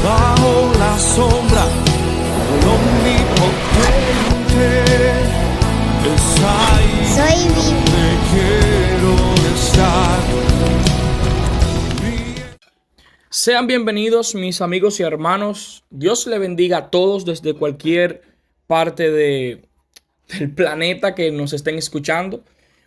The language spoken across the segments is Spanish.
bajo la sombra del Omnipotente. Es ahí Soy donde quiero estar. Sean bienvenidos mis amigos y hermanos. Dios le bendiga a todos desde cualquier parte del planeta que nos estén escuchando.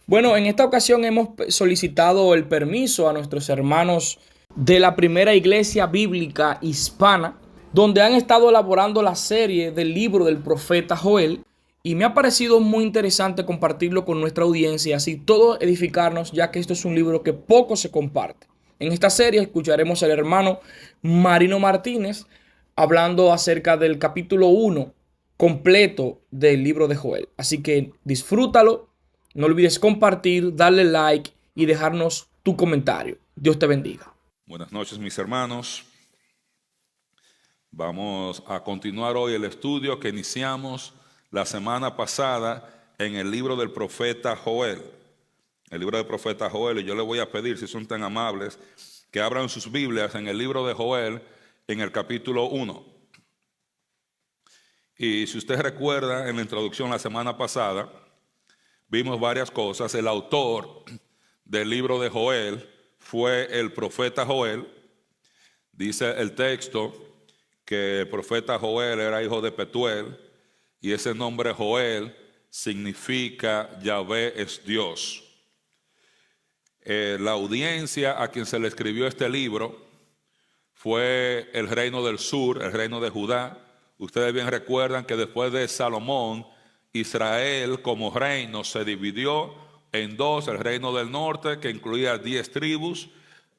Bueno, en esta ocasión hemos solicitado el permiso a nuestros hermanos de la Primera Iglesia Bíblica Hispana, donde han estado elaborando la serie del libro del profeta Joel, y me ha parecido muy interesante compartirlo con nuestra audiencia, así todos edificarnos, ya que esto es un libro que poco se comparte. En esta serie escucharemos al hermano Marino Martínez hablando acerca del capítulo 1 completo del libro de Joel. Así que disfrútalo, no olvides compartir, darle like y dejarnos tu comentario. Dios te bendiga. Buenas noches, mis hermanos. Vamos a continuar hoy el estudio que iniciamos la semana pasada en el libro del profeta Joel. El libro del profeta Joel, y yo les voy a pedir, si son tan amables, que abran sus Biblias en el libro de Joel, en el capítulo 1. Y si usted recuerda, en la introducción la semana pasada, vimos varias cosas. El autor del libro de Joel fue el profeta Joel. Dice el texto que el profeta Joel era hijo de Petuel, y ese nombre Joel significa Yahvé es Dios. La audiencia a quien se le escribió este libro fue el reino del sur, el reino de Judá. Ustedes bien recuerdan que después de Salomón, Israel como reino se dividió en dos: el reino del norte, que incluía 10 tribus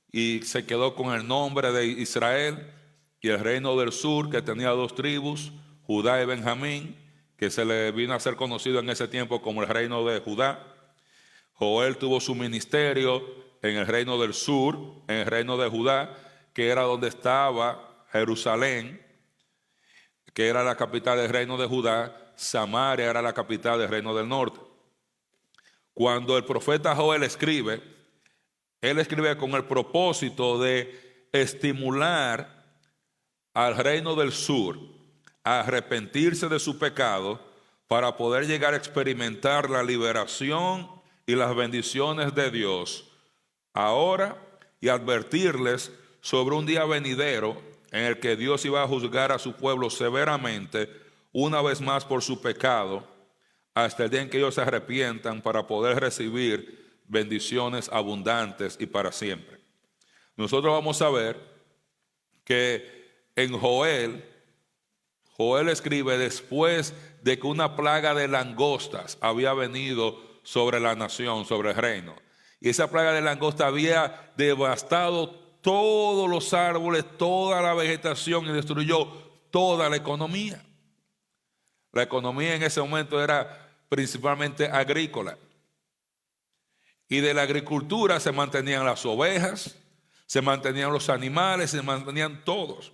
y se quedó con el nombre de Israel, y el reino del sur, que tenía 2 tribus, Judá y Benjamín, que se le vino a ser conocido en ese tiempo como el reino de Judá. Joel tuvo su ministerio en el reino del sur, en el reino de Judá, que era donde estaba Jerusalén, que era la capital del reino de Judá. Samaria era la capital del reino del norte. Cuando el profeta Joel escribe, él escribe con el propósito de estimular al reino del sur a arrepentirse de su pecado para poder llegar a experimentar la liberación y las bendiciones de Dios ahora, y advertirles sobre un día venidero en el que Dios iba a juzgar a su pueblo severamente una vez más por su pecado, hasta el día en que ellos se arrepientan para poder recibir bendiciones abundantes y para siempre. Nosotros vamos a ver que en Joel escribe después de que una plaga de langostas había venido sobre la nación, sobre el reino. Y esa plaga de langosta había devastado todos los árboles, toda la vegetación, y destruyó toda la economía. La economía en ese momento era principalmente agrícola. Y de la agricultura se mantenían las ovejas, se mantenían los animales, se mantenían todos.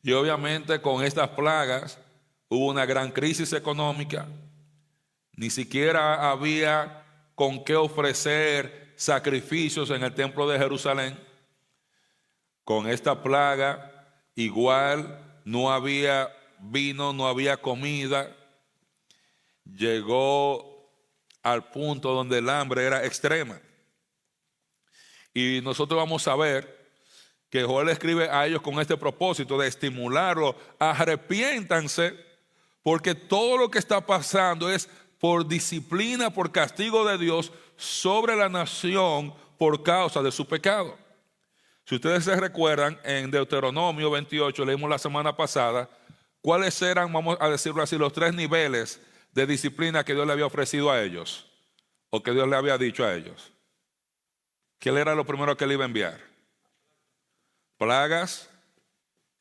Y obviamente con estas plagas hubo una gran crisis económica. Ni siquiera había con qué ofrecer sacrificios en el templo de Jerusalén. Con esta plaga igual no había vino, no había comida. Llegó al punto donde el hambre era extrema. Y nosotros vamos a ver que Joel escribe a ellos con este propósito de estimularlos: arrepiéntanse, porque todo lo que está pasando es por disciplina, por castigo de Dios sobre la nación por causa de su pecado. Si ustedes se recuerdan, en Deuteronomio 28, leímos la semana pasada, cuáles eran, vamos a decirlo así, los 3 niveles de disciplina que Dios le había ofrecido a ellos, o que Dios le había dicho a ellos. ¿Qué era lo primero que le iba a enviar? Plagas.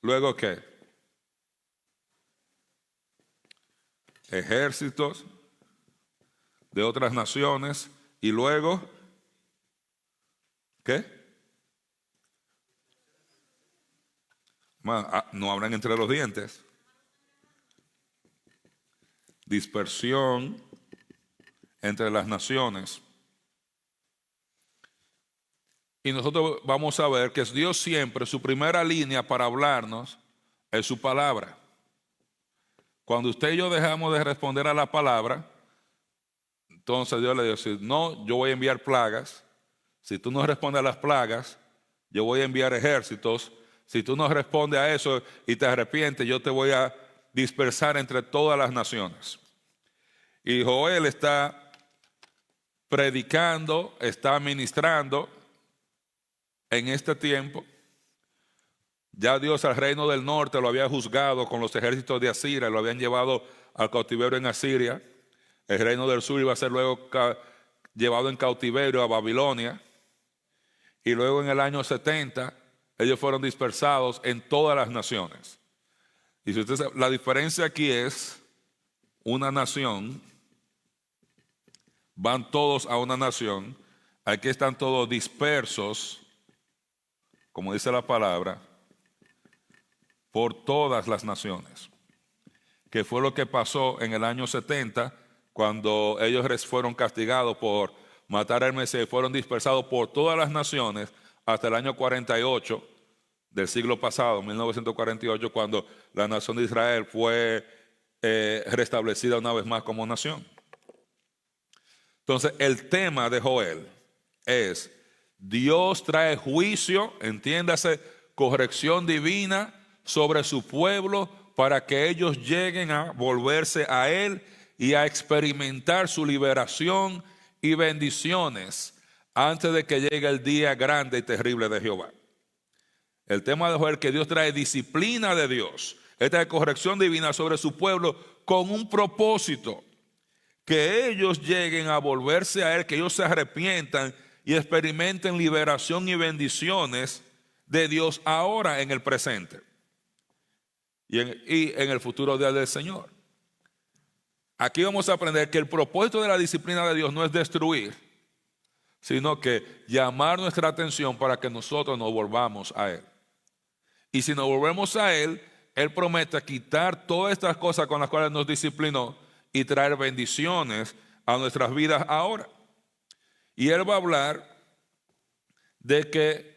¿Luego qué? Ejércitos de otras naciones. Y luego, ¿qué? No habrán entre los dientes. Dispersión entre las naciones. Y nosotros vamos a ver que Dios siempre, su primera línea para hablarnos es su palabra. Cuando usted y yo dejamos de responder a la palabra, entonces Dios le dice, no, yo voy a enviar plagas. Si tú no respondes a las plagas, yo voy a enviar ejércitos. Si tú no respondes a eso y te arrepientes, yo te voy a dispersar entre todas las naciones. Y Joel está predicando, está ministrando en este tiempo. Ya Dios al reino del norte lo había juzgado con los ejércitos de Asiria, lo habían llevado al cautiverio en Asiria. El reino del sur iba a ser luego llevado en cautiverio a Babilonia. Y luego en el año 70, ellos fueron dispersados en todas las naciones. Y si usted sabe, la diferencia aquí es una nación, van todos a una nación, aquí están todos dispersos, como dice la palabra, por todas las naciones, que fue lo que pasó en el año 70, cuando ellos fueron castigados por matar al Mesías, fueron dispersados por todas las naciones hasta el año 48 del siglo pasado, 1948, cuando la nación de Israel fue restablecida una vez más como nación. Entonces, el tema de Joel es: Dios trae juicio, entiéndase, corrección divina sobre su pueblo para que ellos lleguen a volverse a Él y a experimentar su liberación y bendiciones antes de que llegue el día grande y terrible de Jehová. El tema de Joel, que Dios trae disciplina de Dios, esta corrección divina sobre su pueblo con un propósito: que ellos lleguen a volverse a Él, que ellos se arrepientan y experimenten liberación y bendiciones de Dios ahora en el presente y en el futuro día del Señor. Aquí vamos a aprender que el propósito de la disciplina de Dios no es destruir, sino que llamar nuestra atención para que nosotros nos volvamos a Él. Y si nos volvemos a Él, Él promete quitar todas estas cosas con las cuales nos disciplinó y traer bendiciones a nuestras vidas ahora. Y Él va a hablar de que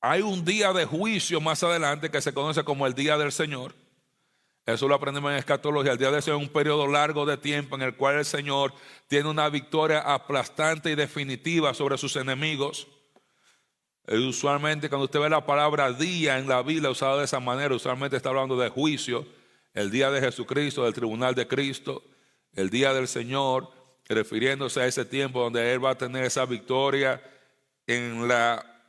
hay un día de juicio más adelante que se conoce como el día del Señor. Eso lo aprendemos en escatología. El día del Señor es un periodo largo de tiempo en el cual el Señor tiene una victoria aplastante y definitiva sobre sus enemigos. Usualmente cuando usted ve la palabra día en la Biblia usada de esa manera, usualmente está hablando de juicio. El día de Jesucristo, del tribunal de Cristo, el día del Señor, refiriéndose a ese tiempo donde Él va a tener esa victoria en el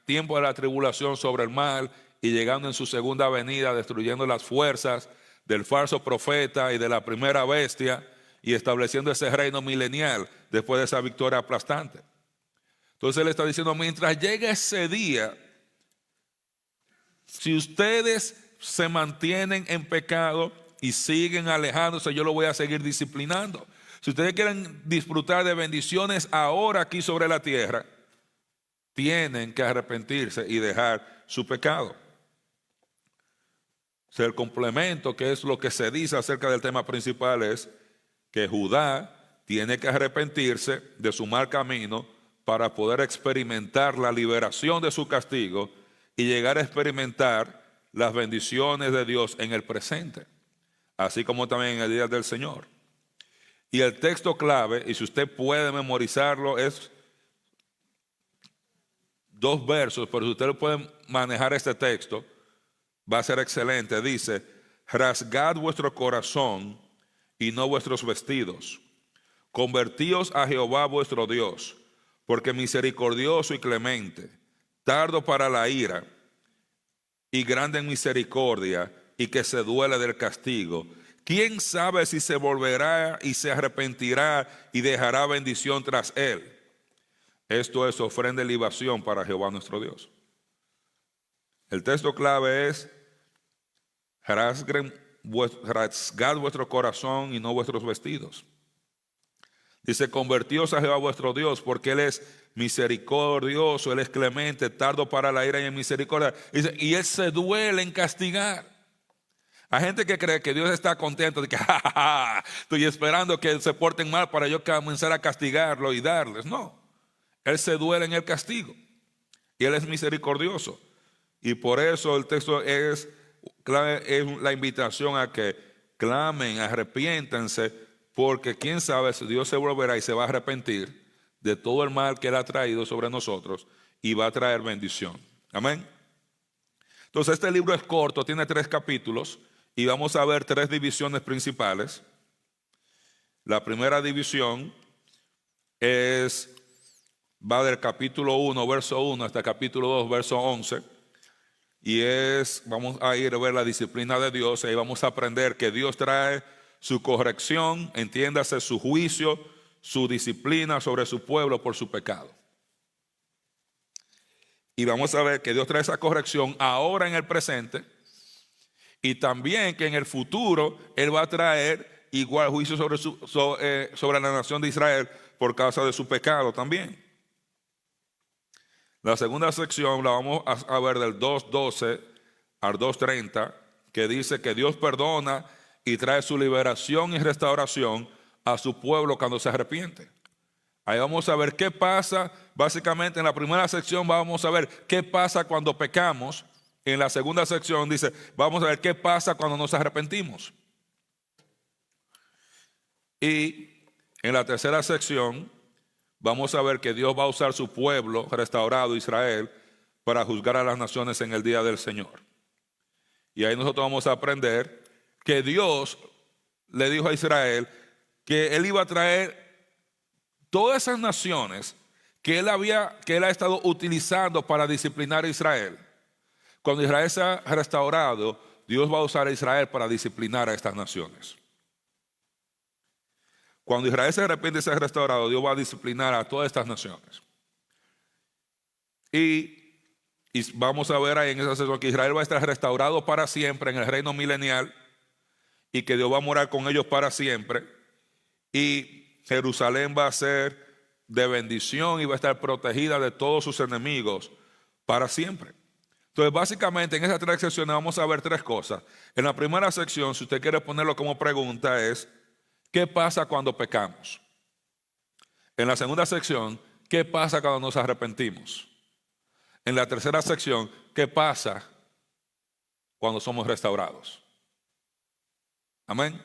tiempo de la tribulación sobre el mal y llegando en su segunda venida, destruyendo las fuerzas del falso profeta y de la primera bestia y estableciendo ese reino milenial después de esa victoria aplastante. Entonces Él está diciendo: mientras llegue ese día, si ustedes se mantienen en pecado y siguen alejándose, yo lo voy a seguir disciplinando. Si ustedes quieren disfrutar de bendiciones ahora aquí sobre la tierra, tienen que arrepentirse y dejar su pecado. O sea, el complemento, que es lo que se dice acerca del tema principal, es que Judá tiene que arrepentirse de su mal camino para poder experimentar la liberación de su castigo y llegar a experimentar las bendiciones de Dios en el presente, así como también en el día del Señor. Y el texto clave, y si usted puede memorizarlo, es 2 versos, pero si usted puede manejar este texto, va a ser excelente. Dice: rasgad vuestro corazón y no vuestros vestidos. Convertíos a Jehová vuestro Dios, porque misericordioso y clemente, tardo para la ira y grande en misericordia, y que se duele del castigo. ¿Quién sabe si se volverá y se arrepentirá y dejará bendición tras él? Esto es ofrenda y libación para Jehová nuestro Dios. El texto clave es: rasgad vuestro corazón y no vuestros vestidos. Dice: convertíos a Jehová vuestro Dios, porque Él es misericordioso, Él es clemente, tardo para la ira y en misericordia. Dice, y Él se duele en castigar. Hay gente que cree que Dios está contento de que estoy esperando que se porten mal para yo comenzar a castigarlo y darles. No, Él se duele en el castigo. Y Él es misericordioso. Y por eso el texto es la invitación a que clamen, arrepiéntanse, porque quién sabe si Dios se volverá y se va a arrepentir de todo el mal que Él ha traído sobre nosotros y va a traer bendición. Amén. Entonces este libro es corto, tiene 3 capítulos y vamos a ver 3 divisiones principales. La primera división va del capítulo 1, verso 1 hasta el capítulo 2, verso 11. Y vamos a ir a ver la disciplina de Dios. Y ahí vamos a aprender que Dios trae su corrección, entiéndase su juicio, su disciplina sobre su pueblo por su pecado. Y vamos a ver que Dios trae esa corrección ahora en el presente. Y también que en el futuro Él va a traer igual juicio sobre la nación de Israel por causa de su pecado también. La segunda sección la vamos a ver del 2:12 al 2:30, que dice que Dios perdona y trae su liberación y restauración a su pueblo cuando se arrepiente. Ahí vamos a ver qué pasa. Básicamente en la primera sección vamos a ver qué pasa cuando pecamos. En la segunda sección dice, vamos a ver qué pasa cuando nos arrepentimos. Y en la tercera sección vamos a ver que Dios va a usar su pueblo restaurado, Israel, para juzgar a las naciones en el día del Señor. Y ahí nosotros vamos a aprender que Dios le dijo a Israel que Él iba a traer todas esas naciones que Él ha estado utilizando para disciplinar a Israel. Cuando Israel sea restaurado, Dios va a usar a Israel para disciplinar a estas naciones. Cuando Israel se arrepiente y sea restaurado, Dios va a disciplinar a todas estas naciones. Y vamos a ver ahí en esa sección que Israel va a estar restaurado para siempre en el reino milenial y que Dios va a morar con ellos para siempre. Y Jerusalén va a ser de bendición y va a estar protegida de todos sus enemigos para siempre. Entonces, básicamente en esas 3 secciones vamos a ver 3 cosas. En la primera sección, si usted quiere ponerlo como pregunta, es ¿qué pasa cuando pecamos? En la segunda sección, ¿qué pasa cuando nos arrepentimos? En la tercera sección, ¿qué pasa cuando somos restaurados? Amén.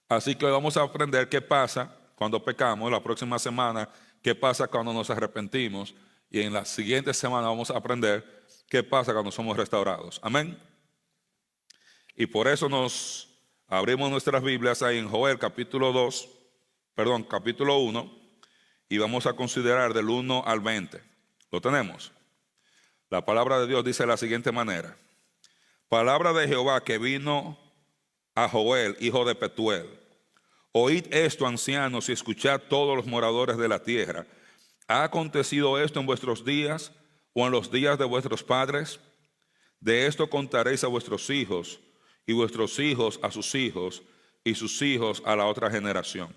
Así que hoy vamos a aprender qué pasa cuando pecamos. La próxima semana, qué pasa cuando nos arrepentimos. Y en la siguiente semana vamos a aprender qué pasa cuando somos restaurados. Amén. Y por eso nos abrimos nuestras Biblias ahí en Joel capítulo 1, y vamos a considerar del 1 al 20. ¿Lo tenemos? La palabra de Dios dice de la siguiente manera: palabra de Jehová que vino a Joel, hijo de Petuel. Oíd esto, ancianos, y escuchad todos los moradores de la tierra. ¿Ha acontecido esto en vuestros días o en los días de vuestros padres? De esto contaréis a vuestros hijos, y vuestros hijos a sus hijos, y sus hijos a la otra generación.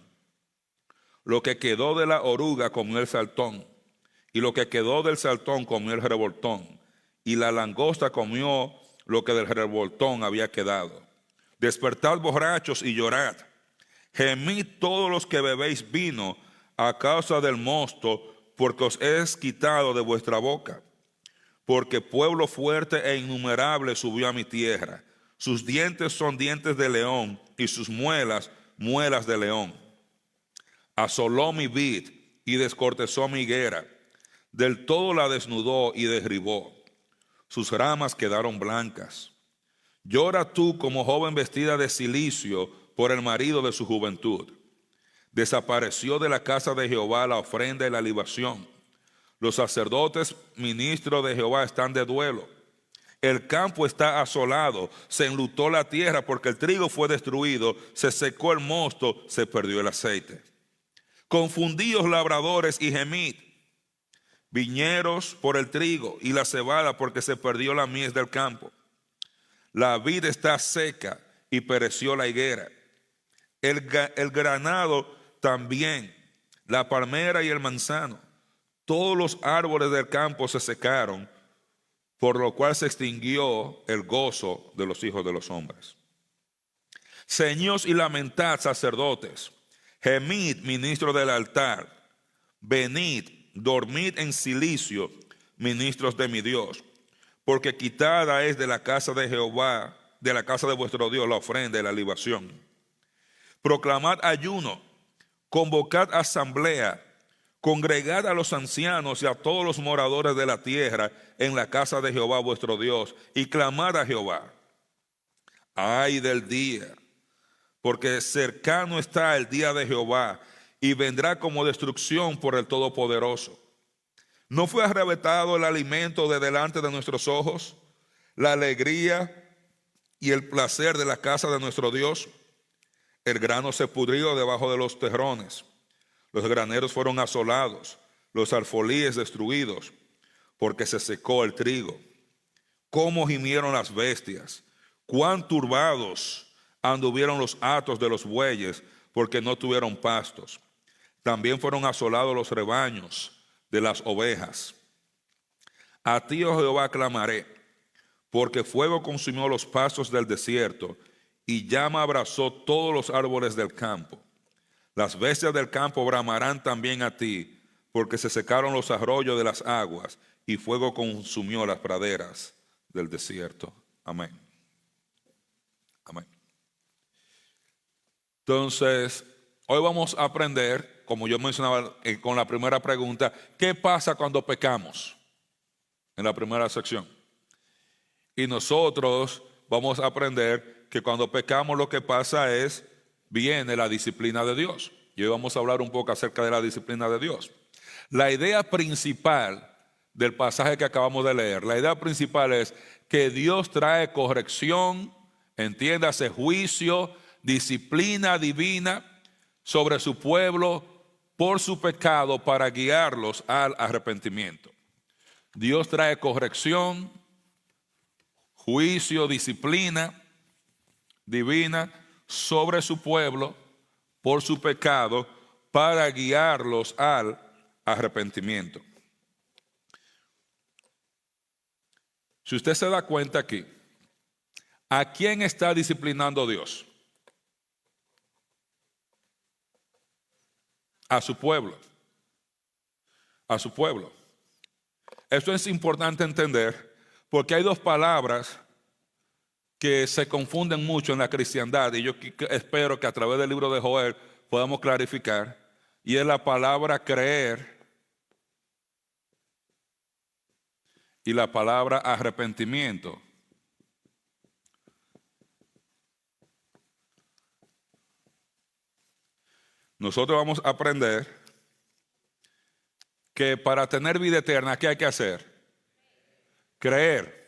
Lo que quedó de la oruga comió el saltón, y lo que quedó del saltón comió el revoltón, y la langosta comió lo que del revoltón había quedado. Despertad borrachos y llorad, gemid todos los que bebéis vino a causa del mosto, porque os es quitado de vuestra boca. Porque pueblo fuerte e innumerable subió a mi tierra. Sus dientes son dientes de león, y sus muelas, muelas de león. Asoló mi vid y descortezó mi higuera. Del todo la desnudó y derribó. Sus ramas quedaron blancas. Llora tú como joven vestida de cilicio por el marido de su juventud. Desapareció de la casa de Jehová la ofrenda y la libación. Los sacerdotes ministros de Jehová están de duelo. El campo está asolado, se enlutó la tierra porque el trigo fue destruido, se secó el mosto, se perdió el aceite. Confundíos labradores y gemid, viñeros por el trigo y la cebada porque se perdió la mies del campo. La vid está seca y pereció la higuera. El granado también, la palmera y el manzano, todos los árboles del campo se secaron, por lo cual se extinguió el gozo de los hijos de los hombres. Ceñíos y lamentad, sacerdotes, gemid, ministro del altar, venid, dormid en cilicio, ministros de mi Dios, porque quitada es de la casa de Jehová, de la casa de vuestro Dios, la ofrenda y la libación. Proclamad ayuno, convocad asamblea, congregad a los ancianos y a todos los moradores de la tierra en la casa de Jehová vuestro Dios, y clamad a Jehová. Ay del día, porque cercano está el día de Jehová, y vendrá como destrucción por el Todopoderoso. ¿No fue arrebatado el alimento de delante de nuestros ojos, la alegría y el placer de la casa de nuestro Dios? El grano se pudrió debajo de los terrones, los graneros fueron asolados, los alfolíes destruidos, porque se secó el trigo. Cómo gimieron las bestias, cuán turbados anduvieron los hatos de los bueyes, porque no tuvieron pastos. También fueron asolados los rebaños de las ovejas. A ti, oh Jehová, clamaré, porque fuego consumió los pastos del desierto, y llama abrazó todos los árboles del campo. Las bestias del campo bramarán también a ti, porque se secaron los arroyos de las aguas, y fuego consumió las praderas del desierto. Amén. Amén. Entonces, hoy vamos a aprender, como yo mencionaba con la primera pregunta, ¿qué pasa cuando pecamos? En la primera sección. Y nosotros vamos a aprender que cuando pecamos lo que pasa es, viene la disciplina de Dios. Y hoy vamos a hablar un poco acerca de la disciplina de Dios. La idea principal del pasaje que acabamos de leer, la idea principal es que Dios trae corrección, entiéndase, juicio, disciplina divina sobre su pueblo por su pecado para guiarlos al arrepentimiento. Dios trae corrección, juicio, disciplina divina sobre su pueblo por su pecado para guiarlos al arrepentimiento. Si usted se da cuenta aquí, ¿a quién está disciplinando Dios? A su pueblo. A su pueblo. Esto es importante entender porque hay dos palabras que se confunden mucho en la cristiandad y yo espero que a través del libro de Joel podamos clarificar, y es la palabra creer y la palabra arrepentimiento. Nosotros vamos a aprender que para tener vida eterna, ¿qué hay que hacer? Creer.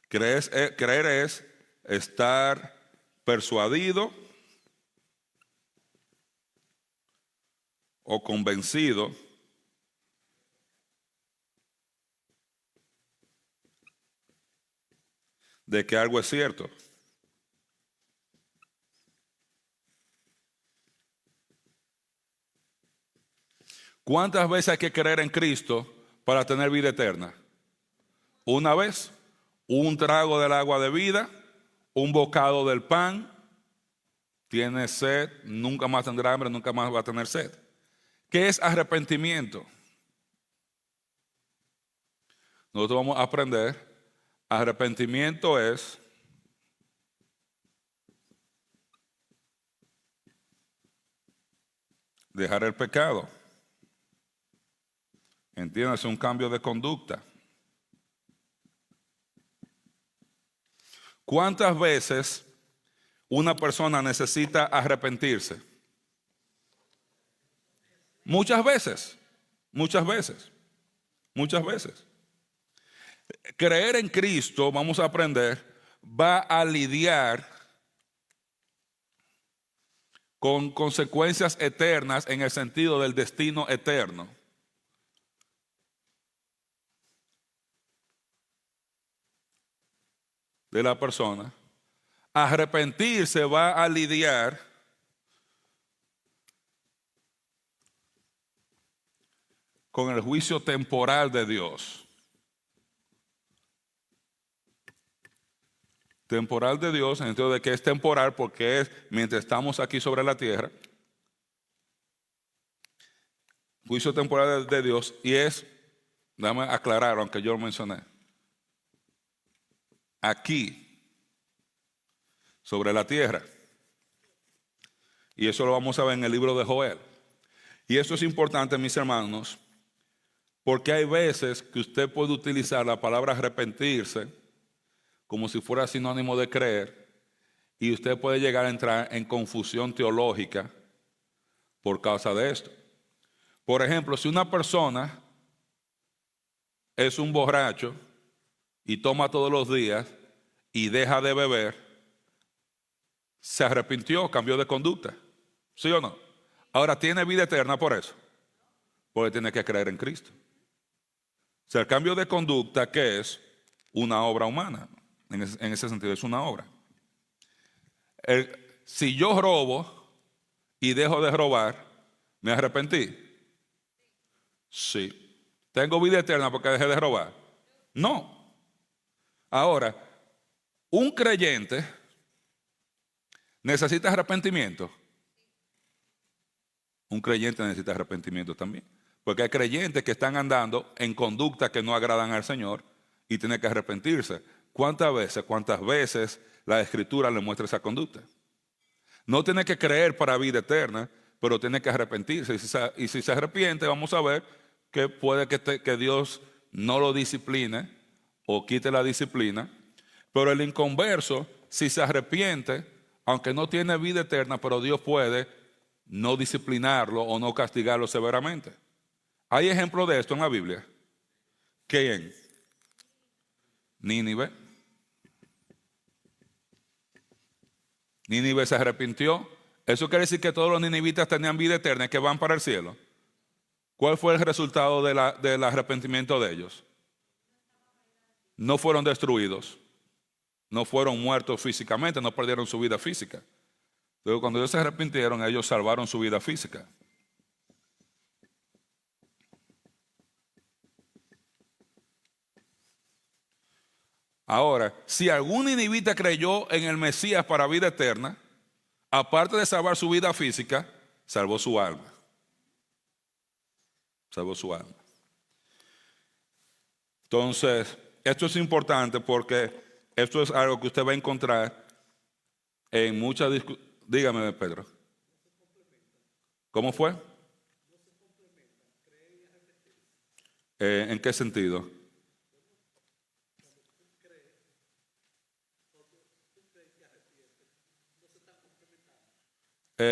Creer es estar persuadido o convencido de que algo es cierto. ¿Cuántas veces hay que creer en Cristo para tener vida eterna? Una vez. Un trago del agua de vida, un bocado del pan, tiene sed, nunca más tendrá hambre, nunca más va a tener sed. ¿Qué es arrepentimiento? Nosotros vamos a aprender, arrepentimiento es dejar el pecado. Entiéndase, un cambio de conducta. ¿Cuántas veces una persona necesita arrepentirse? Muchas veces, muchas veces, muchas veces. Creer en Cristo, vamos a aprender, va a lidiar con consecuencias eternas en el sentido del destino eterno. De la persona. Arrepentirse va a lidiar con el juicio temporal de Dios. Temporal de Dios, en el sentido de que es temporal porque es mientras estamos aquí sobre la tierra. Juicio temporal de Dios, y es Déjame aclarar, aunque yo lo mencioné. Aquí, sobre la tierra. Y eso lo vamos a ver en el libro de Joel. Y esto es importante, mis hermanos, porque hay veces que usted puede utilizar la palabra arrepentirse como si fuera sinónimo de creer, y usted puede llegar a entrar en confusión teológica por causa de esto. Por ejemplo, si una persona es un borracho y toma todos los días y deja de beber, se arrepintió, cambió de conducta, ¿sí o no? Ahora tiene vida eterna por eso, porque tiene que creer en Cristo. O sea, el cambio de conducta, que es una obra humana, en ese sentido es una obra. Si yo robo y dejo de robar, ¿me arrepentí? Sí. ¿Tengo vida eterna porque dejé de robar? No. Ahora, un creyente necesita arrepentimiento. Un creyente necesita arrepentimiento también. Porque hay creyentes que están andando en conductas que no agradan al Señor y tienen que arrepentirse. ¿Cuántas veces la Escritura le muestra esa conducta? No tiene que creer para vida eterna, pero tiene que arrepentirse. Y si se arrepiente, vamos a ver que puede que Dios no lo discipline o quite la disciplina. Pero el inconverso, si se arrepiente, aunque no tiene vida eterna, pero Dios puede no disciplinarlo o no castigarlo severamente. Hay ejemplos de esto en la Biblia. ¿Quién? Nínive. Nínive se arrepintió. Eso quiere decir que todos los ninivitas tenían vida eterna y que van para el cielo. ¿Cuál fue el resultado del arrepentimiento de ellos? No fueron destruidos. No fueron muertos físicamente, no perdieron su vida física. Pero cuando ellos se arrepintieron, ellos salvaron su vida física. Ahora, si algún ninivita creyó en el Mesías para vida eterna, aparte de salvar su vida física, salvó su alma. Salvó su alma. Entonces, esto es importante porque esto es algo que usted va a encontrar en muchas discusiones. Dígame, Pedro. ¿Cómo fue? ¿En qué sentido?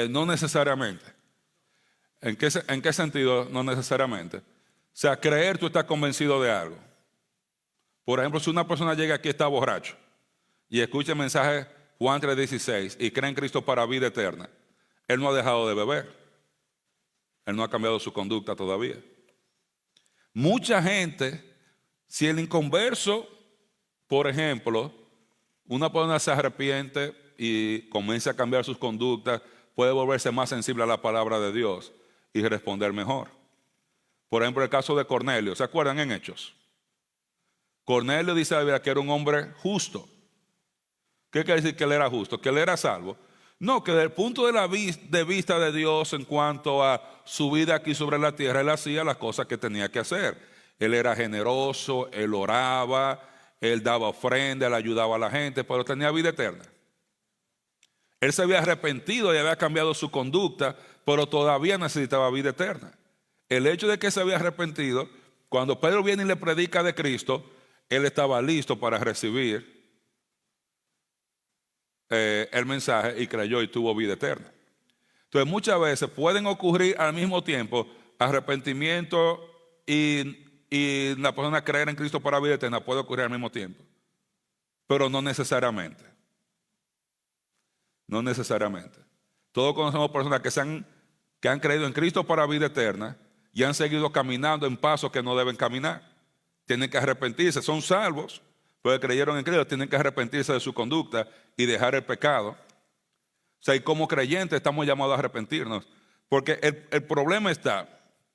No necesariamente. ¿En qué sentido no necesariamente? O sea, creer, tú estás convencido de algo. Por ejemplo, si una persona llega aquí y está borracho y escucha el mensaje Juan 3:16 y cree en Cristo para vida eterna, él no ha dejado de beber. Él no ha cambiado su conducta todavía. Mucha gente, si el inconverso, por ejemplo, una persona se arrepiente y comienza a cambiar sus conductas, puede volverse más sensible a la palabra de Dios y responder mejor. Por ejemplo, el caso de Cornelio, ¿se acuerdan en Hechos? Cornelio dice la Biblia que era un hombre justo. ¿Qué quiere decir que él era justo? Que él era salvo. No, que desde el punto de vista de Dios en cuanto a su vida aquí sobre la tierra, él hacía las cosas que tenía que hacer. Él era generoso, él oraba, él daba ofrenda, él ayudaba a la gente, pero tenía vida eterna. Él se había arrepentido y había cambiado su conducta, pero todavía necesitaba vida eterna. El hecho de que se había arrepentido, cuando Pedro viene y le predica de Cristo, él estaba listo para recibir el mensaje y creyó y tuvo vida eterna. Entonces muchas veces pueden ocurrir al mismo tiempo arrepentimiento y la persona creer en Cristo para vida eterna, puede ocurrir al mismo tiempo, pero no necesariamente. No necesariamente. Todos conocemos personas que han creído en Cristo para vida eterna y han seguido caminando en pasos que no deben caminar. Tienen que arrepentirse, son salvos, pero creyeron en Cristo, tienen que arrepentirse de su conducta y dejar el pecado. O sea, y como creyentes estamos llamados a arrepentirnos. Porque el problema está,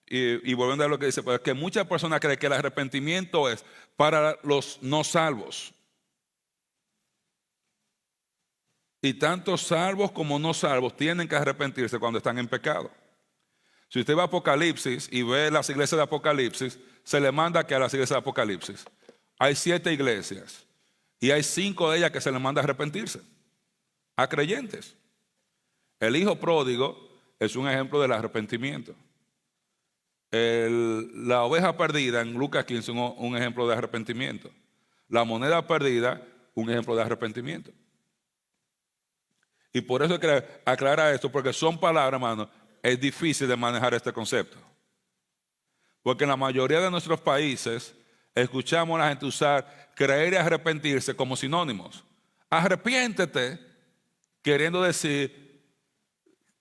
y volviendo a lo que dice, pues, que muchas personas creen que el arrepentimiento es para los no salvos. Y tanto salvos como no salvos tienen que arrepentirse cuando están en pecado. Si usted va a Apocalipsis y ve las iglesias de Apocalipsis, se le manda que a las iglesias de Apocalipsis. Hay 7 iglesias y hay 5 de ellas que se le manda a arrepentirse, a creyentes. El hijo pródigo es un ejemplo del arrepentimiento. La oveja perdida en Lucas 15 es un ejemplo de arrepentimiento. La moneda perdida, un ejemplo de arrepentimiento. Y por eso hay que aclarar esto, porque son palabras, hermano, es difícil de manejar este concepto. Porque en la mayoría de nuestros países escuchamos a la gente usar creer y arrepentirse como sinónimos. Arrepiéntete, queriendo decir,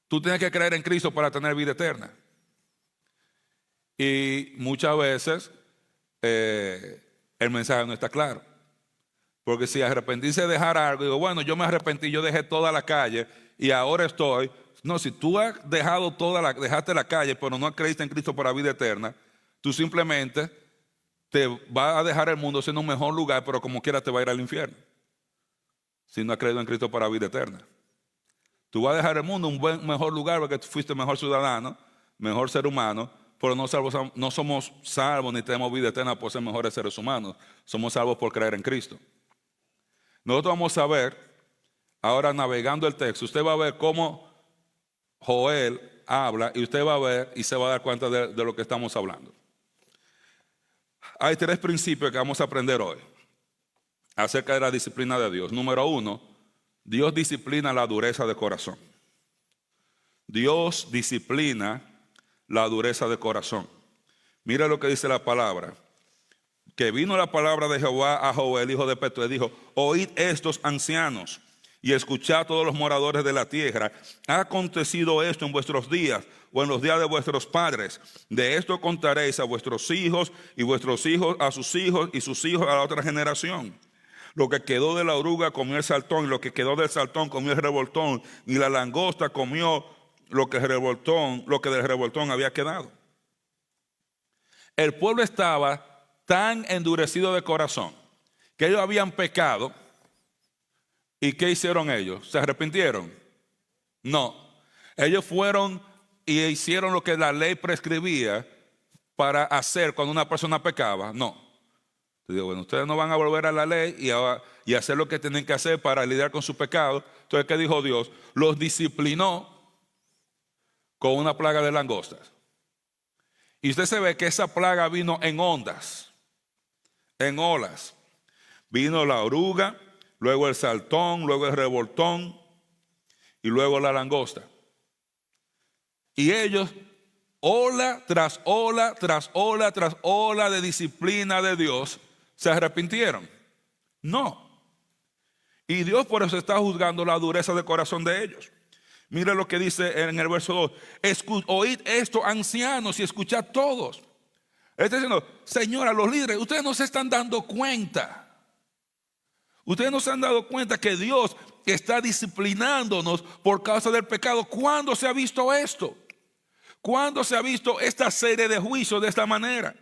tú tienes que creer en Cristo para tener vida eterna. Y muchas veces el mensaje no está claro. Porque si arrepentirse es dejar algo, digo, bueno, yo me arrepentí, yo dejé toda la calle y ahora estoy. No, si tú has dejado dejaste la calle, pero no creíste en Cristo para vida eterna, tú simplemente te vas a dejar el mundo siendo un mejor lugar, pero como quiera te va a ir al infierno. Si no has creído en Cristo para vida eterna. Tú vas a dejar el mundo un mejor lugar porque tú fuiste mejor ciudadano, mejor ser humano, pero no somos salvos ni tenemos vida eterna por ser mejores seres humanos. Somos salvos por creer en Cristo. Nosotros vamos a ver, ahora navegando el texto, usted va a ver cómo Joel habla y usted va a ver y se va a dar cuenta de lo que estamos hablando. Hay 3 principios que vamos a aprender hoy acerca de la disciplina de Dios. Número 1, Dios disciplina la dureza de corazón. Dios disciplina la dureza de corazón. Mira lo que dice la palabra. Que vino la palabra de Jehová a Joel, hijo de Petuel, dijo: oíd estos ancianos y escuchad todos los moradores de la tierra. ¿Ha acontecido esto en vuestros días o en los días de vuestros padres? De esto contaréis a vuestros hijos y vuestros hijos a sus hijos y sus hijos a la otra generación. Lo que quedó de la oruga comió el saltón, y lo que quedó del saltón comió el revoltón, y la langosta comió lo que del revoltón había quedado. El pueblo estaba tan endurecido de corazón que ellos habían pecado. ¿Y qué hicieron ellos? ¿Se arrepintieron? No. Ellos fueron y hicieron lo que la ley prescribía para hacer cuando una persona pecaba. No. Entonces, bueno, ustedes no van a volver a la ley y hacer lo que tienen que hacer para lidiar con su pecado. Entonces, ¿qué dijo Dios? Los disciplinó con una plaga de langostas. Y usted se ve que esa plaga vino en ondas, en olas. Vino la oruga, luego el saltón, luego el revoltón y luego la langosta. Y ellos, ola tras ola, tras ola, tras ola de disciplina de Dios, ¿se arrepintieron? No. Y Dios por eso está juzgando la dureza de corazón de ellos. Mira lo que dice en el verso 2. Oíd esto, ancianos, y escuchad todos. Está diciendo, señora, los líderes, ustedes no se están dando cuenta. Ustedes no se han dado cuenta que Dios está disciplinándonos por causa del pecado. ¿Cuándo se ha visto esto? ¿Cuándo se ha visto esta serie de juicios de esta manera?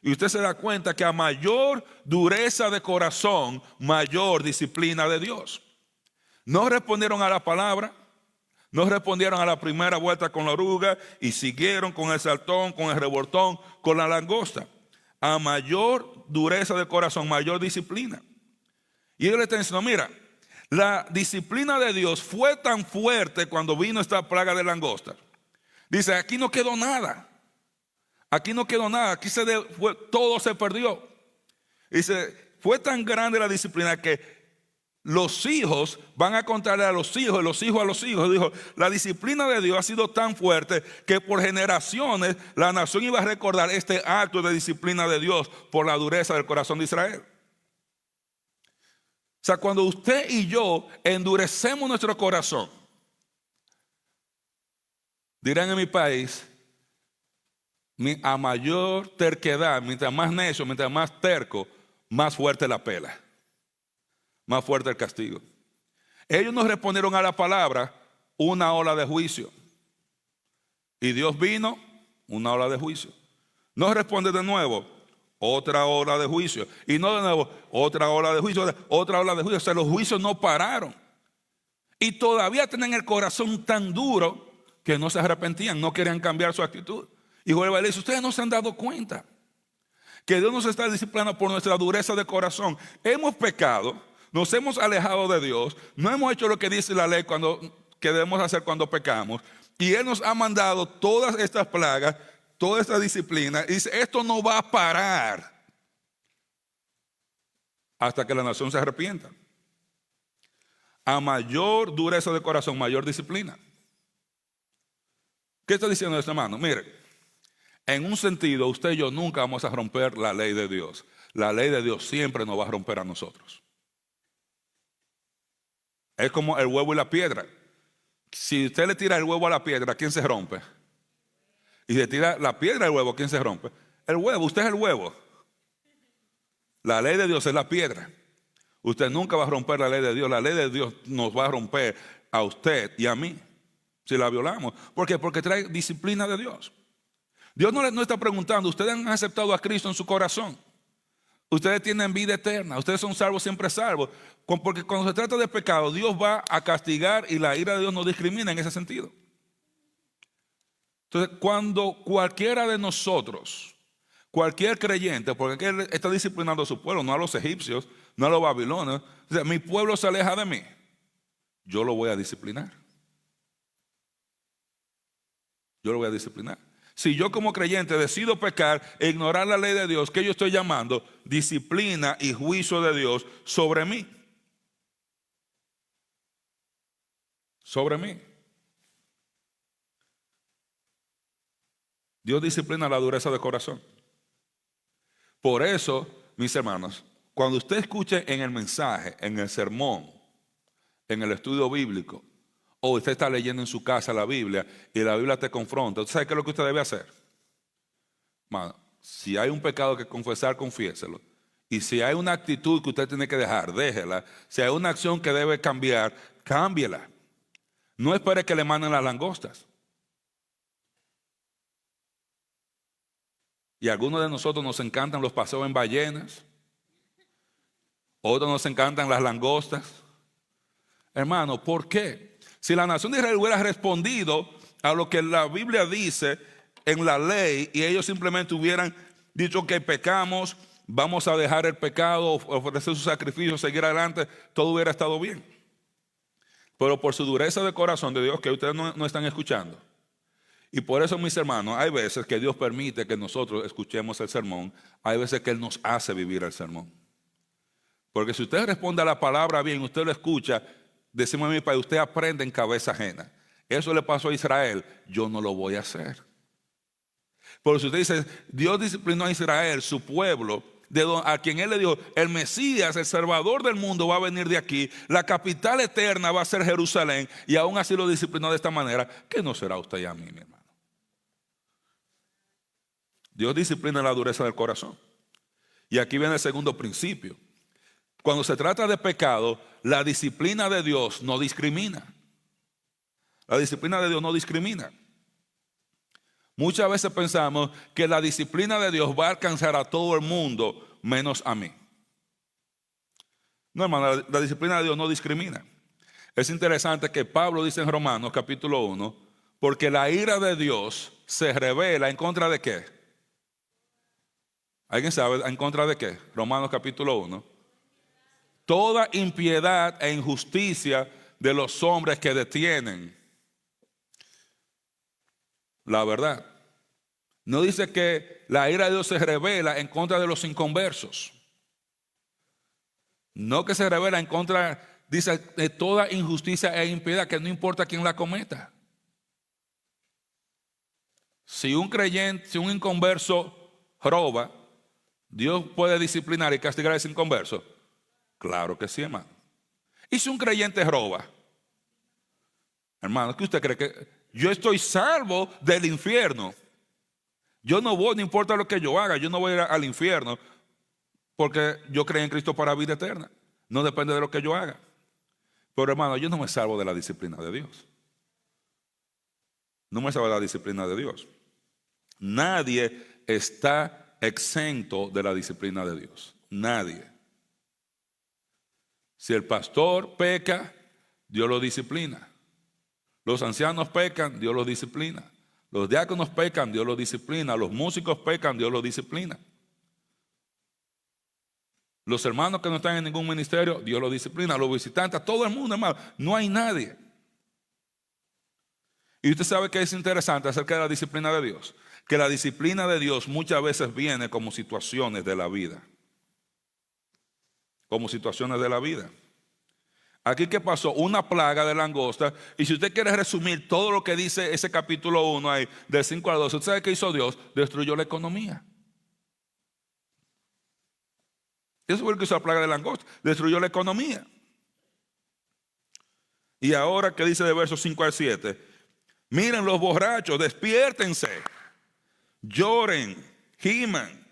Y usted se da cuenta que a mayor dureza de corazón, mayor disciplina de Dios. No respondieron a la palabra, no respondieron a la primera vuelta con la oruga y siguieron con el saltón, con el revoltón, con la langosta. A mayor dureza de corazón, mayor disciplina. Y ellos le están diciendo, mira, la disciplina de Dios fue tan fuerte cuando vino esta plaga de langostas. Dice, aquí no quedó nada. Aquí no quedó nada, aquí todo se perdió. Dice, fue tan grande la disciplina que los hijos van a contarle a los hijos, y los hijos a los hijos. Dijo, la disciplina de Dios ha sido tan fuerte que por generaciones la nación iba a recordar este acto de disciplina de Dios por la dureza del corazón de Israel. O sea, cuando usted y yo endurecemos nuestro corazón, dirán en mi país, a mayor terquedad, mientras más necio, mientras más terco, más fuerte la pela, más fuerte el castigo. Ellos no respondieron a la palabra, una ola de juicio. Y Dios vino, una ola de juicio. No responde de nuevo, otra ola de juicio. Y no de nuevo, otra ola de juicio, otra ola de juicio. O sea, los juicios no pararon. Y todavía tenían el corazón tan duro que no se arrepentían, no querían cambiar su actitud. Y vuelve y le dice, ustedes no se han dado cuenta que Dios nos está disciplinando por nuestra dureza de corazón. Hemos pecado, nos hemos alejado de Dios, no hemos hecho lo que dice la ley que debemos hacer cuando pecamos. Y Él nos ha mandado todas estas plagas, toda esta disciplina. Y dice, esto no va a parar hasta que la nación se arrepienta. A mayor dureza de corazón, mayor disciplina. ¿Qué está diciendo este hermano? Mire, en un sentido, usted y yo nunca vamos a romper la ley de Dios. La ley de Dios siempre nos va a romper a nosotros. Es como el huevo y la piedra. Si usted le tira el huevo a la piedra, ¿quién se rompe? Y le tira la piedra al huevo, ¿quién se rompe? El huevo, usted es el huevo. La ley de Dios es la piedra. Usted nunca va a romper la ley de Dios. La ley de Dios nos va a romper a usted y a mí si la violamos. ¿Por qué? Porque trae disciplina de Dios. Dios no está preguntando, ustedes han aceptado a Cristo en su corazón. Ustedes tienen vida eterna, ustedes son salvos, siempre salvos. Porque cuando se trata de pecado, Dios va a castigar y la ira de Dios no discrimina en ese sentido. Entonces, cuando cualquiera de nosotros, cualquier creyente, porque Él está disciplinando a su pueblo, no a los egipcios, no a los babilonios. O sea, mi pueblo se aleja de mí, yo lo voy a disciplinar. Yo lo voy a disciplinar. Si yo como creyente decido pecar e ignorar la ley de Dios, ¿qué yo estoy llamando? Disciplina y juicio de Dios sobre mí. Sobre mí. Dios disciplina la dureza de corazón. Por eso, mis hermanos, cuando usted escuche en el mensaje, en el sermón, en el estudio bíblico, o usted está leyendo en su casa la Biblia y la Biblia te confronta, ¿usted sabe qué es lo que usted debe hacer? Mano, si hay un pecado que confesar, confiéselo. Y si hay una actitud que usted tiene que dejar, déjela. Si hay una acción que debe cambiar, cámbiela. No espere que le manden las langostas. Y a algunos de nosotros nos encantan los paseos en ballenas. Otros nos encantan las langostas. Hermano, ¿por qué? Si la nación de Israel hubiera respondido a lo que la Biblia dice en la ley y ellos simplemente hubieran dicho que pecamos, vamos a dejar el pecado, ofrecer su sacrificio, seguir adelante, todo hubiera estado bien. Pero por su dureza de corazón de Dios, que ustedes no están escuchando. Y por eso, mis hermanos, hay veces que Dios permite que nosotros escuchemos el sermón, hay veces que Él nos hace vivir el sermón. Porque si usted responde a la palabra bien, usted lo escucha, decimos a mi padre, usted aprende en cabeza ajena. Eso le pasó a Israel, yo no lo voy a hacer. Pero si usted dice, Dios disciplinó a Israel, su pueblo, a quien Él le dijo, el Mesías, el Salvador del mundo va a venir de aquí, la capital eterna va a ser Jerusalén, y aún así lo disciplinó de esta manera, ¿qué no será usted y a mí, mi hermano? Dios disciplina la dureza del corazón. Y aquí viene el segundo principio. Cuando se trata de pecado, la disciplina de Dios no discrimina. La disciplina de Dios no discrimina. Muchas veces pensamos que la disciplina de Dios va a alcanzar a todo el mundo menos a mí. No, hermano, la disciplina de Dios no discrimina. Es interesante que Pablo dice en Romanos capítulo 1, porque la ira de Dios se revela en contra de ¿qué? ¿Alguien sabe en contra de qué? Romanos capítulo 1. Toda impiedad e injusticia de los hombres que detienen la verdad. No dice que la ira de Dios se revela en contra de los inconversos. No que se revela en contra, dice, de toda injusticia e impiedad, que no importa quién la cometa. Si un creyente, si un inconverso roba, ¿Dios puede disciplinar y castigar a ese inconverso? Claro que sí, hermano. ¿Y si un creyente roba? Hermano, ¿qué usted cree que yo estoy salvo del infierno? Yo no voy, no importa lo que yo haga, yo no voy a ir al infierno porque yo creo en Cristo para vida eterna. No depende de lo que yo haga. Pero hermano, yo no me salvo de la disciplina de Dios. No me salvo de la disciplina de Dios. Nadie está exento de la disciplina de Dios. Nadie. Si el pastor peca, Dios lo disciplina. Los ancianos pecan, Dios los disciplina. Los diáconos pecan, Dios los disciplina. Los músicos pecan, Dios los disciplina. Los hermanos que no están en ningún ministerio, Dios los disciplina. Los visitantes, todo el mundo, hermano. No hay nadie. Y usted sabe que es interesante acerca de la disciplina de Dios. Que la disciplina de Dios muchas veces viene como situaciones de la vida. Como situaciones de la vida. Aquí, ¿qué pasó? Una plaga de langosta. Y si usted quiere resumir todo lo que dice ese capítulo 1 ahí, del 5 al 12, ¿usted sabe qué hizo Dios? Destruyó la economía. Eso fue lo que hizo la plaga de langosta. Destruyó la economía. Y ahora, ¿qué dice de versos 5 al 7? Miren los borrachos, despiértense. Lloren, giman.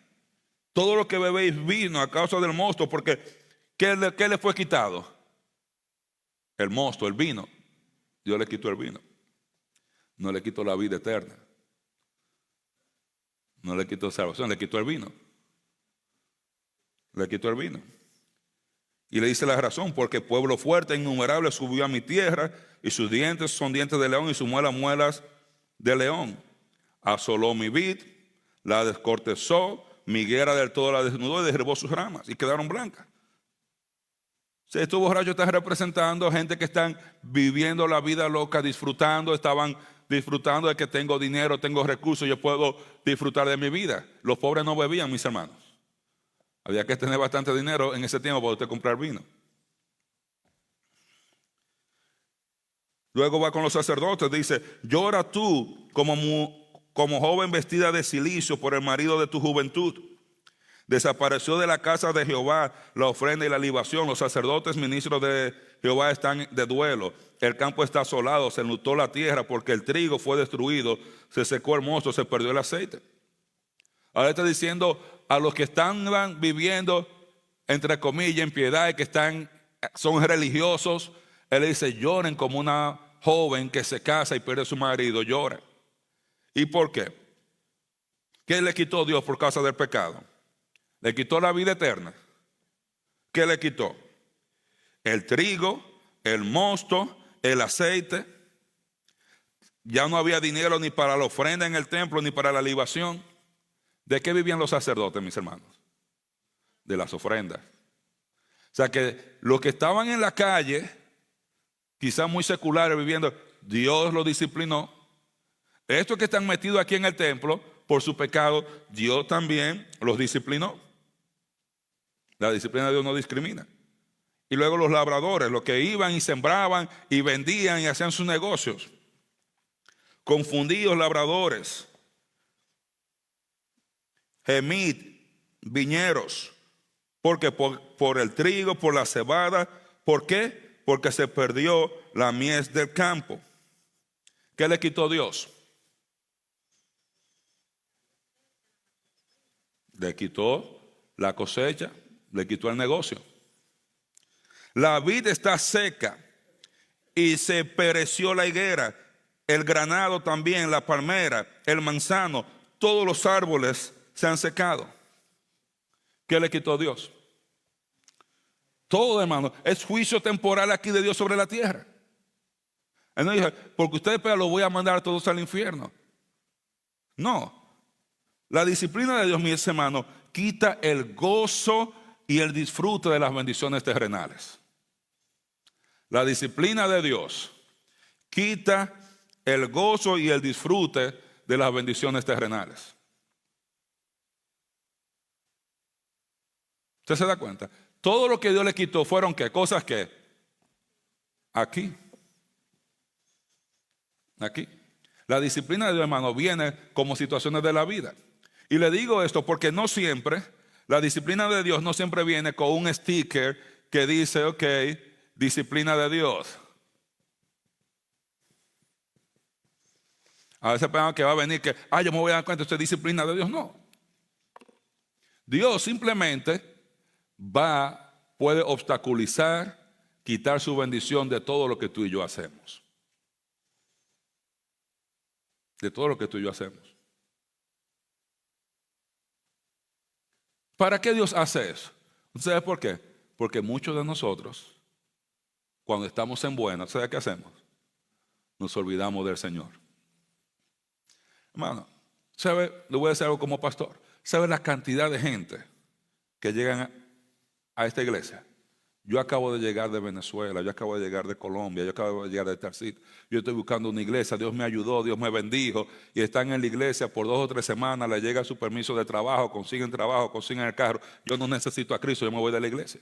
Todo lo que bebéis vino a causa del mosto, porque ¿qué le fue quitado? El mosto, el vino. Dios le quitó el vino. No le quitó la vida eterna. No le quitó salvación, le quitó el vino. Le quitó el vino. Y le dice la razón, porque pueblo fuerte e innumerable subió a mi tierra, y sus dientes son dientes de león, y sus muelas muelas de león. Asoló mi vid, la descortezó, mi higuera del todo la desnudó y derribó sus ramas, y quedaron blancas. Si estos borrachos están representando a gente que están viviendo la vida loca, estaban disfrutando de que tengo dinero, tengo recursos, yo puedo disfrutar de mi vida. Los pobres no bebían, mis hermanos. Había que tener bastante dinero en ese tiempo para usted comprar vino. Luego va con los sacerdotes, dice, llora tú como joven vestida de cilicio por el marido de tu juventud. Desapareció de la casa de Jehová la ofrenda y la libación. Los sacerdotes ministros de Jehová están de duelo. El campo está asolado, se enlutó la tierra porque el trigo fue destruido, se secó el mosto, se perdió el aceite. Ahora está diciendo a los que están viviendo, entre comillas, en piedad y que son religiosos, él dice, lloren como una joven que se casa y pierde a su marido, llora. ¿Y por qué? ¿Qué le quitó Dios por causa del pecado? Le quitó la vida eterna. ¿Qué le quitó? El trigo, el mosto, el aceite. Ya no había dinero ni para la ofrenda en el templo ni para la libación. ¿De qué vivían los sacerdotes, mis hermanos? De las ofrendas. O sea que los que estaban en la calle, quizás muy seculares viviendo, Dios los disciplinó. Estos que están metidos aquí en el templo por su pecado, Dios también los disciplinó. La disciplina de Dios no discrimina. Y luego los labradores, los que iban y sembraban y vendían y hacían sus negocios. Confundidos labradores. Gemid, viñeros. Porque por el trigo, por la cebada. ¿Por qué? Porque se perdió la mies del campo. ¿Qué le quitó Dios? Le quitó la cosecha, le quitó el negocio. La vid está seca y se pereció la higuera, el granado también, la palmera, el manzano, todos los árboles se han secado. ¿Qué le quitó Dios? Todo, hermano, es juicio temporal aquí de Dios sobre la tierra. Él no dijo, porque ustedes los voy a mandar a todos al infierno. No. La disciplina de Dios, mis hermanos, quita el gozo y el disfrute de las bendiciones terrenales. La disciplina de Dios quita el gozo y el disfrute de las bendiciones terrenales. ¿Usted se da cuenta? Todo lo que Dios le quitó fueron ¿qué? Cosas que aquí. La disciplina de Dios, hermano, viene como situaciones de la vida. Y le digo esto porque no siempre, la disciplina de Dios no siempre viene con un sticker que dice, ok, disciplina de Dios. A veces pensamos que va a venir que, yo me voy a dar cuenta, esto es disciplina de Dios. No. Dios simplemente puede obstaculizar, quitar su bendición de todo lo que tú y yo hacemos. De todo lo que tú y yo hacemos. ¿Para qué Dios hace eso? ¿Sabes por qué? Porque muchos de nosotros, cuando estamos en buenas, ¿sabes qué hacemos? Nos olvidamos del Señor. Hermano, ¿sabe? Le voy a decir algo como pastor. ¿Sabe la cantidad de gente que llegan a esta iglesia? Yo acabo de llegar de Venezuela, yo acabo de llegar de Colombia, yo acabo de llegar de tal sitio. Yo estoy buscando una iglesia, Dios me ayudó, Dios me bendijo. Y están en la iglesia por 2 o 3 semanas, le llega su permiso de trabajo, consiguen el carro. Yo no necesito a Cristo, yo me voy de la iglesia.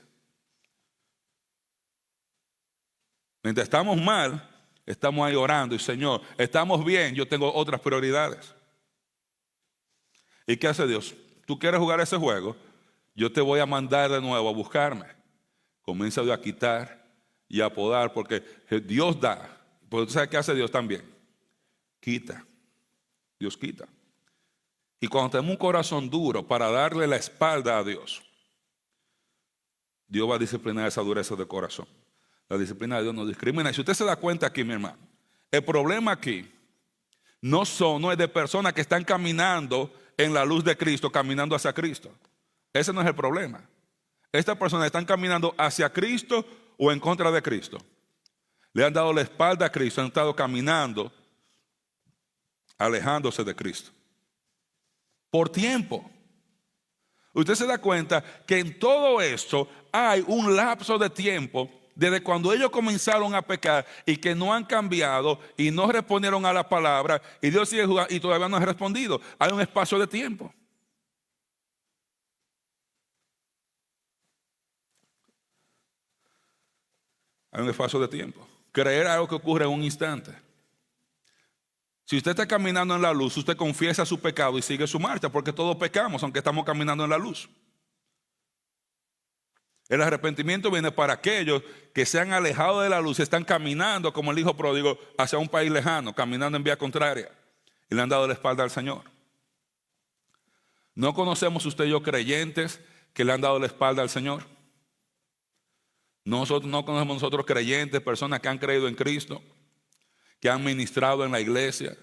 Mientras estamos mal, estamos ahí orando y Señor, estamos bien, yo tengo otras prioridades. ¿Y qué hace Dios? ¿Tú quieres jugar ese juego? Yo te voy a mandar de nuevo a buscarme. Comienza Dios a quitar y a podar, porque Dios da. Porque tú sabes qué hace Dios también. Quita. Dios quita. Y cuando tenemos un corazón duro para darle la espalda a Dios, Dios va a disciplinar esa dureza de corazón. La disciplina de Dios no discrimina. Y si usted se da cuenta aquí, mi hermano, el problema aquí no es de personas que están caminando en la luz de Cristo, caminando hacia Cristo. Ese no es el problema. Estas personas están caminando hacia Cristo o en contra de Cristo. Le han dado la espalda a Cristo, han estado caminando, alejándose de Cristo. Por tiempo. Usted se da cuenta que en todo esto hay un lapso de tiempo desde cuando ellos comenzaron a pecar y que no han cambiado y no respondieron a la palabra y Dios sigue jugando y todavía no ha respondido. Hay un espacio de tiempo. Hay un espacio de tiempo. Creer algo que ocurre en un instante. Si usted está caminando en la luz, usted confiesa su pecado y sigue su marcha, porque todos pecamos, aunque estamos caminando en la luz. El arrepentimiento viene para aquellos que se han alejado de la luz, están caminando como el hijo pródigo hacia un país lejano, caminando en vía contraria, y le han dado la espalda al Señor. ¿No conocemos usted y yo creyentes que le han dado la espalda al Señor? Nosotros no conocemos nosotros creyentes, personas que han creído en Cristo, que han ministrado en la iglesia,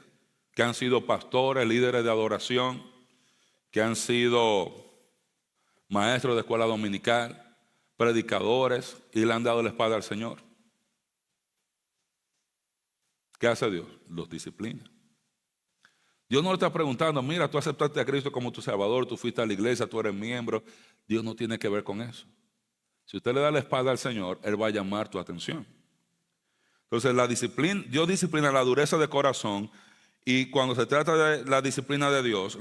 que han sido pastores, líderes de adoración, que han sido maestros de escuela dominical, predicadores y le han dado la espalda al Señor. ¿Qué hace Dios? Los disciplina. Dios no le está preguntando, mira, tú aceptaste a Cristo como tu Salvador, tú fuiste a la iglesia, tú eres miembro. Dios no tiene que ver con eso. Si usted le da la espalda al Señor, Él va a llamar tu atención. Entonces Dios disciplina la dureza de corazón y cuando se trata de la disciplina de Dios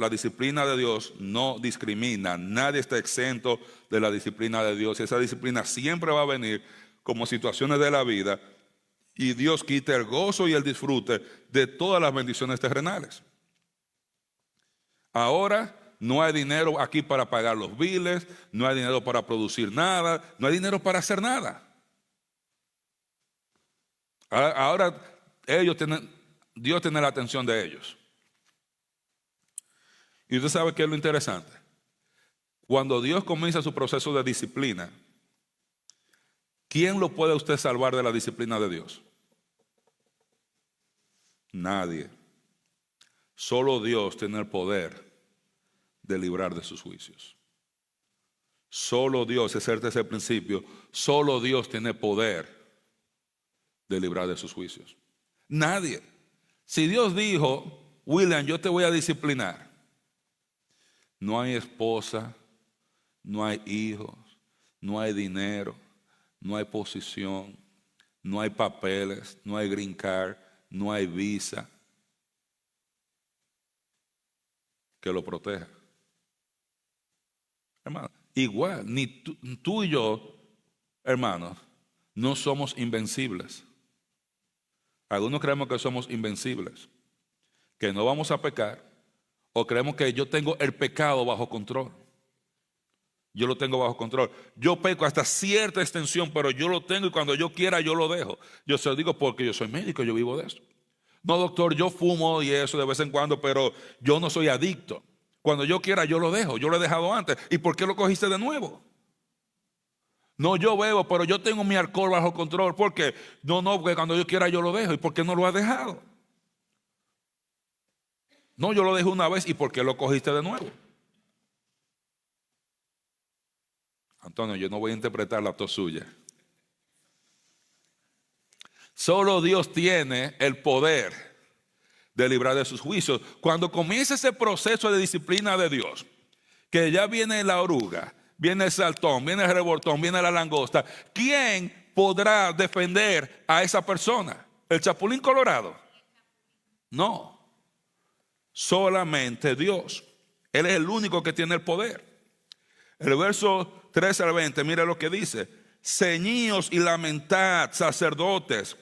no discrimina. Nadie está exento de la disciplina de Dios. Y esa disciplina siempre va a venir como situaciones de la vida y Dios quita el gozo y el disfrute de todas las bendiciones terrenales. Ahora no hay dinero aquí para pagar los biles, no hay dinero para producir nada, no hay dinero para hacer nada. Ahora Dios tiene la atención de ellos. Y usted sabe qué es lo interesante. Cuando Dios comienza su proceso de disciplina, ¿quién lo puede usted salvar de la disciplina de Dios? Nadie. Solo Dios tiene el poder de librar de sus juicios. Solo Dios, ese es el principio, solo Dios tiene poder de librar de sus juicios. Nadie. Si Dios dijo, William, yo te voy a disciplinar, no hay esposa, no hay hijos, no hay dinero, no hay posición, no hay papeles, no hay green card, no hay visa que lo proteja. Hermano, igual, ni tú y yo, hermanos, no somos invencibles. Algunos creemos que somos invencibles, que no vamos a pecar, o creemos que yo tengo el pecado bajo control. Yo lo tengo bajo control. Yo peco hasta cierta extensión, pero yo lo tengo y cuando yo quiera yo lo dejo. Yo se lo digo porque yo soy médico, yo vivo de eso. No, doctor, yo fumo y eso de vez en cuando, pero yo no soy adicto. Cuando yo quiera yo lo dejo, yo lo he dejado antes. ¿Y por qué lo cogiste de nuevo? No, yo bebo, pero yo tengo mi alcohol bajo control. ¿Por qué? No, porque cuando yo quiera yo lo dejo. ¿Y por qué no lo has dejado? No, yo lo dejé una vez. ¿Y por qué lo cogiste de nuevo? Antonio, yo no voy a interpretar la tos suya. Solo Dios tiene el poder de librar de sus juicios. Cuando comienza ese proceso de disciplina de Dios, que ya viene la oruga, viene el saltón, viene el revoltón, viene la langosta, ¿quién podrá defender a esa persona? ¿El chapulín colorado? No, solamente Dios. Él es el único que tiene el poder. El verso 13 al 20, mira lo que dice: ceñíos y lamentad, sacerdotes,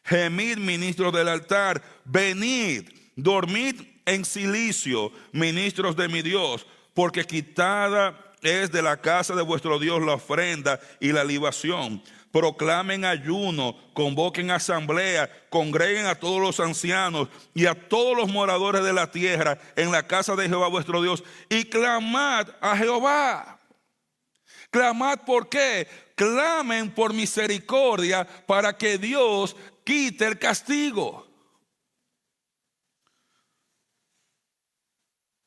gemid, ministros del altar, venid, dormid en silicio, ministros de mi Dios, porque quitada es de la casa de vuestro Dios la ofrenda y la libación. Proclamen ayuno, convoquen asamblea, congreguen a todos los ancianos y a todos los moradores de la tierra en la casa de Jehová vuestro Dios, y clamad a Jehová. Clamad, ¿por qué? Clamen por misericordia para que Dios quite el castigo.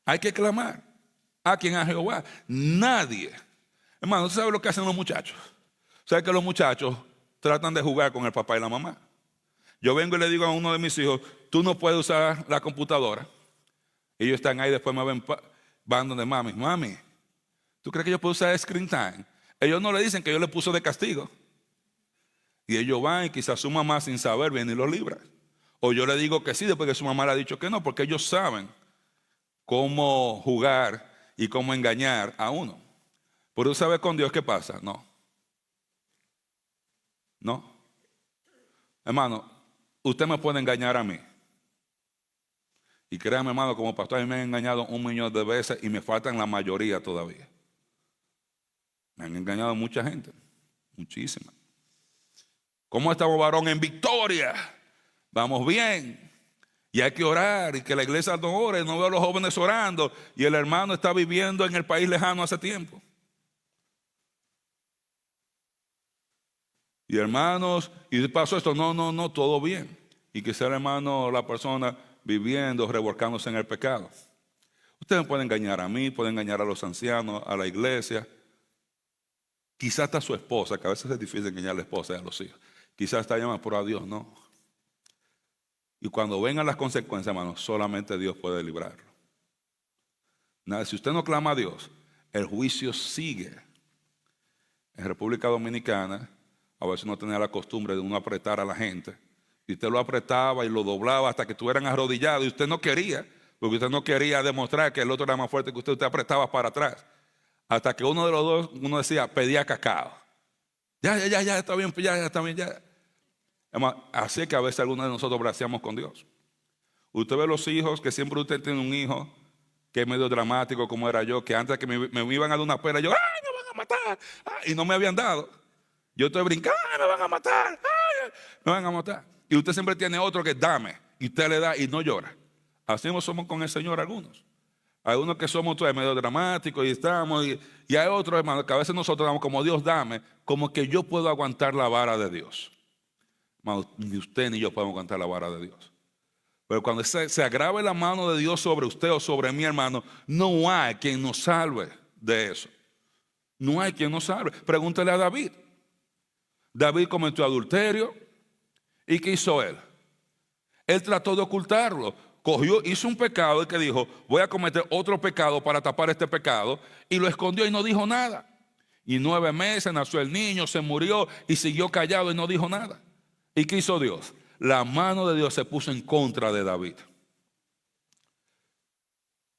Hay que clamar. ¿A quién? A Jehová. Nadie. Hermano, ¿usted sabe lo que hacen los muchachos? ¿Sabe que los muchachos tratan de jugar con el papá y la mamá? Yo vengo y le digo a uno de mis hijos: tú no puedes usar la computadora. Ellos están ahí, después me ven, van donde mami. Mami, ¿tú crees que yo puedo usar screen time? Ellos no le dicen que yo le puso de castigo. Y ellos van y quizás su mamá, sin saber, viene y los libra. O yo le digo que sí después que su mamá le ha dicho que no, porque ellos saben cómo jugar y cómo engañar a uno. Pero ¿tú sabes con Dios qué pasa? No. Hermano, usted me puede engañar a mí. Y créame, hermano, como pastor, a mí me han engañado 1,000,000 de veces y me faltan la mayoría todavía. Me han engañado mucha gente, muchísima. ¿Cómo estamos, varón? En victoria. Vamos bien. Y hay que orar y que la iglesia no ore. No veo a los jóvenes orando y el hermano está viviendo en el país lejano hace tiempo. Y hermanos, y pasó esto, no, todo bien. Y que sea el hermano, la persona viviendo, revolcándose en el pecado. Ustedes pueden engañar a mí, pueden engañar a los ancianos, a la iglesia. Quizás hasta a su esposa, que a veces es difícil engañar a la esposa y a los hijos. Quizás está llamando, pero a Dios no. Y cuando vengan las consecuencias, hermanos, solamente Dios puede librarlo. Nada, si usted no clama a Dios, el juicio sigue. En República Dominicana, a veces uno tenía la costumbre de uno apretar a la gente. Y usted lo apretaba y lo doblaba hasta que estuvieran arrodillados. Y usted no quería, porque usted no quería demostrar que el otro era más fuerte que usted. Usted apretaba para atrás. Hasta que uno de los dos, uno decía, pedía cacao. Ya, está bien, ya está bien, ya. Así es que a veces algunos de nosotros braceamos con Dios. Usted ve los hijos, que siempre usted tiene un hijo que es medio dramático como era yo, que antes que me iban a dar una pera, yo, ¡ay, me van a matar! ¡Ay! Y no me habían dado. Yo estoy brincando, ¡ay, me van a matar! ¡Ay, me van a matar! Y usted siempre tiene otro que dame, y usted le da y no llora. Así no somos con el Señor algunos. Hay unos que somos medio dramáticos y estamos, y hay otros, hermanos, que a veces nosotros damos como Dios dame, como que yo puedo aguantar la vara de Dios. Hermano, ni usted ni yo podemos aguantar la vara de Dios. Pero cuando se agrave la mano de Dios sobre usted o sobre mí, hermano, no hay quien nos salve de eso. No hay quien nos salve. Pregúntele a David. David cometió adulterio. ¿Y qué hizo él? Él trató de ocultarlo. Hizo un pecado y que dijo, voy a cometer otro pecado para tapar este pecado. Y lo escondió y no dijo nada. Y 9 meses nació el niño, se murió y siguió callado y no dijo nada. ¿Y qué hizo Dios? La mano de Dios se puso en contra de David.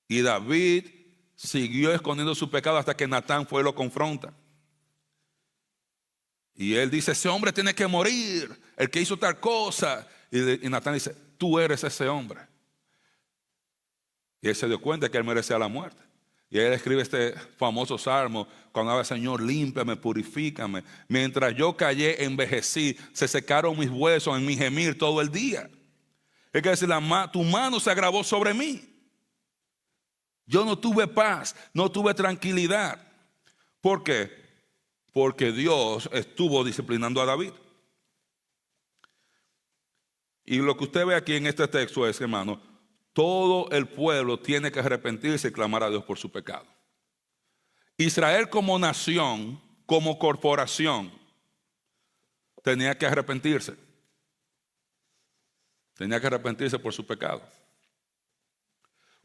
Y David siguió escondiendo su pecado hasta que Natán fue y lo confronta. Y él dice, ese hombre tiene que morir, el que hizo tal cosa. Y Natán dice, tú eres ese hombre. Y él se dio cuenta que él merecía la muerte. Y él escribe este famoso salmo, cuando habla, Señor, límpiame, purifícame. Mientras yo callé, envejecí, se secaron mis huesos en mi gemir todo el día. Es que decir, tu mano se agravó sobre mí. Yo no tuve paz, no tuve tranquilidad. ¿Por qué? Porque Dios estuvo disciplinando a David. Y lo que usted ve aquí en este texto es, hermano, todo el pueblo tiene que arrepentirse y clamar a Dios por su pecado. Israel como nación, como corporación, tenía que arrepentirse. Tenía que arrepentirse por su pecado.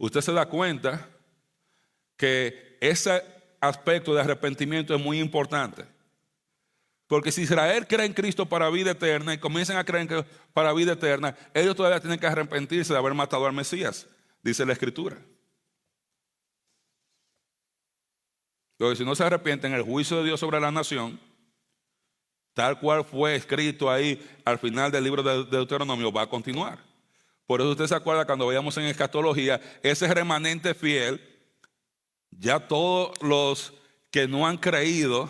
usted se da cuenta que ese aspecto de arrepentimiento es muy importante. Porque si Israel cree en Cristo para vida eterna y comienzan a creer en Cristo para vida eterna, ellos todavía tienen que arrepentirse de haber matado al Mesías, dice la Escritura. Entonces, si no se arrepienten, el juicio de Dios sobre la nación, tal cual fue escrito ahí al final del libro de Deuteronomio, va a continuar. Por eso usted se acuerda cuando veíamos en escatología, ese remanente fiel, ya todos los que no han creído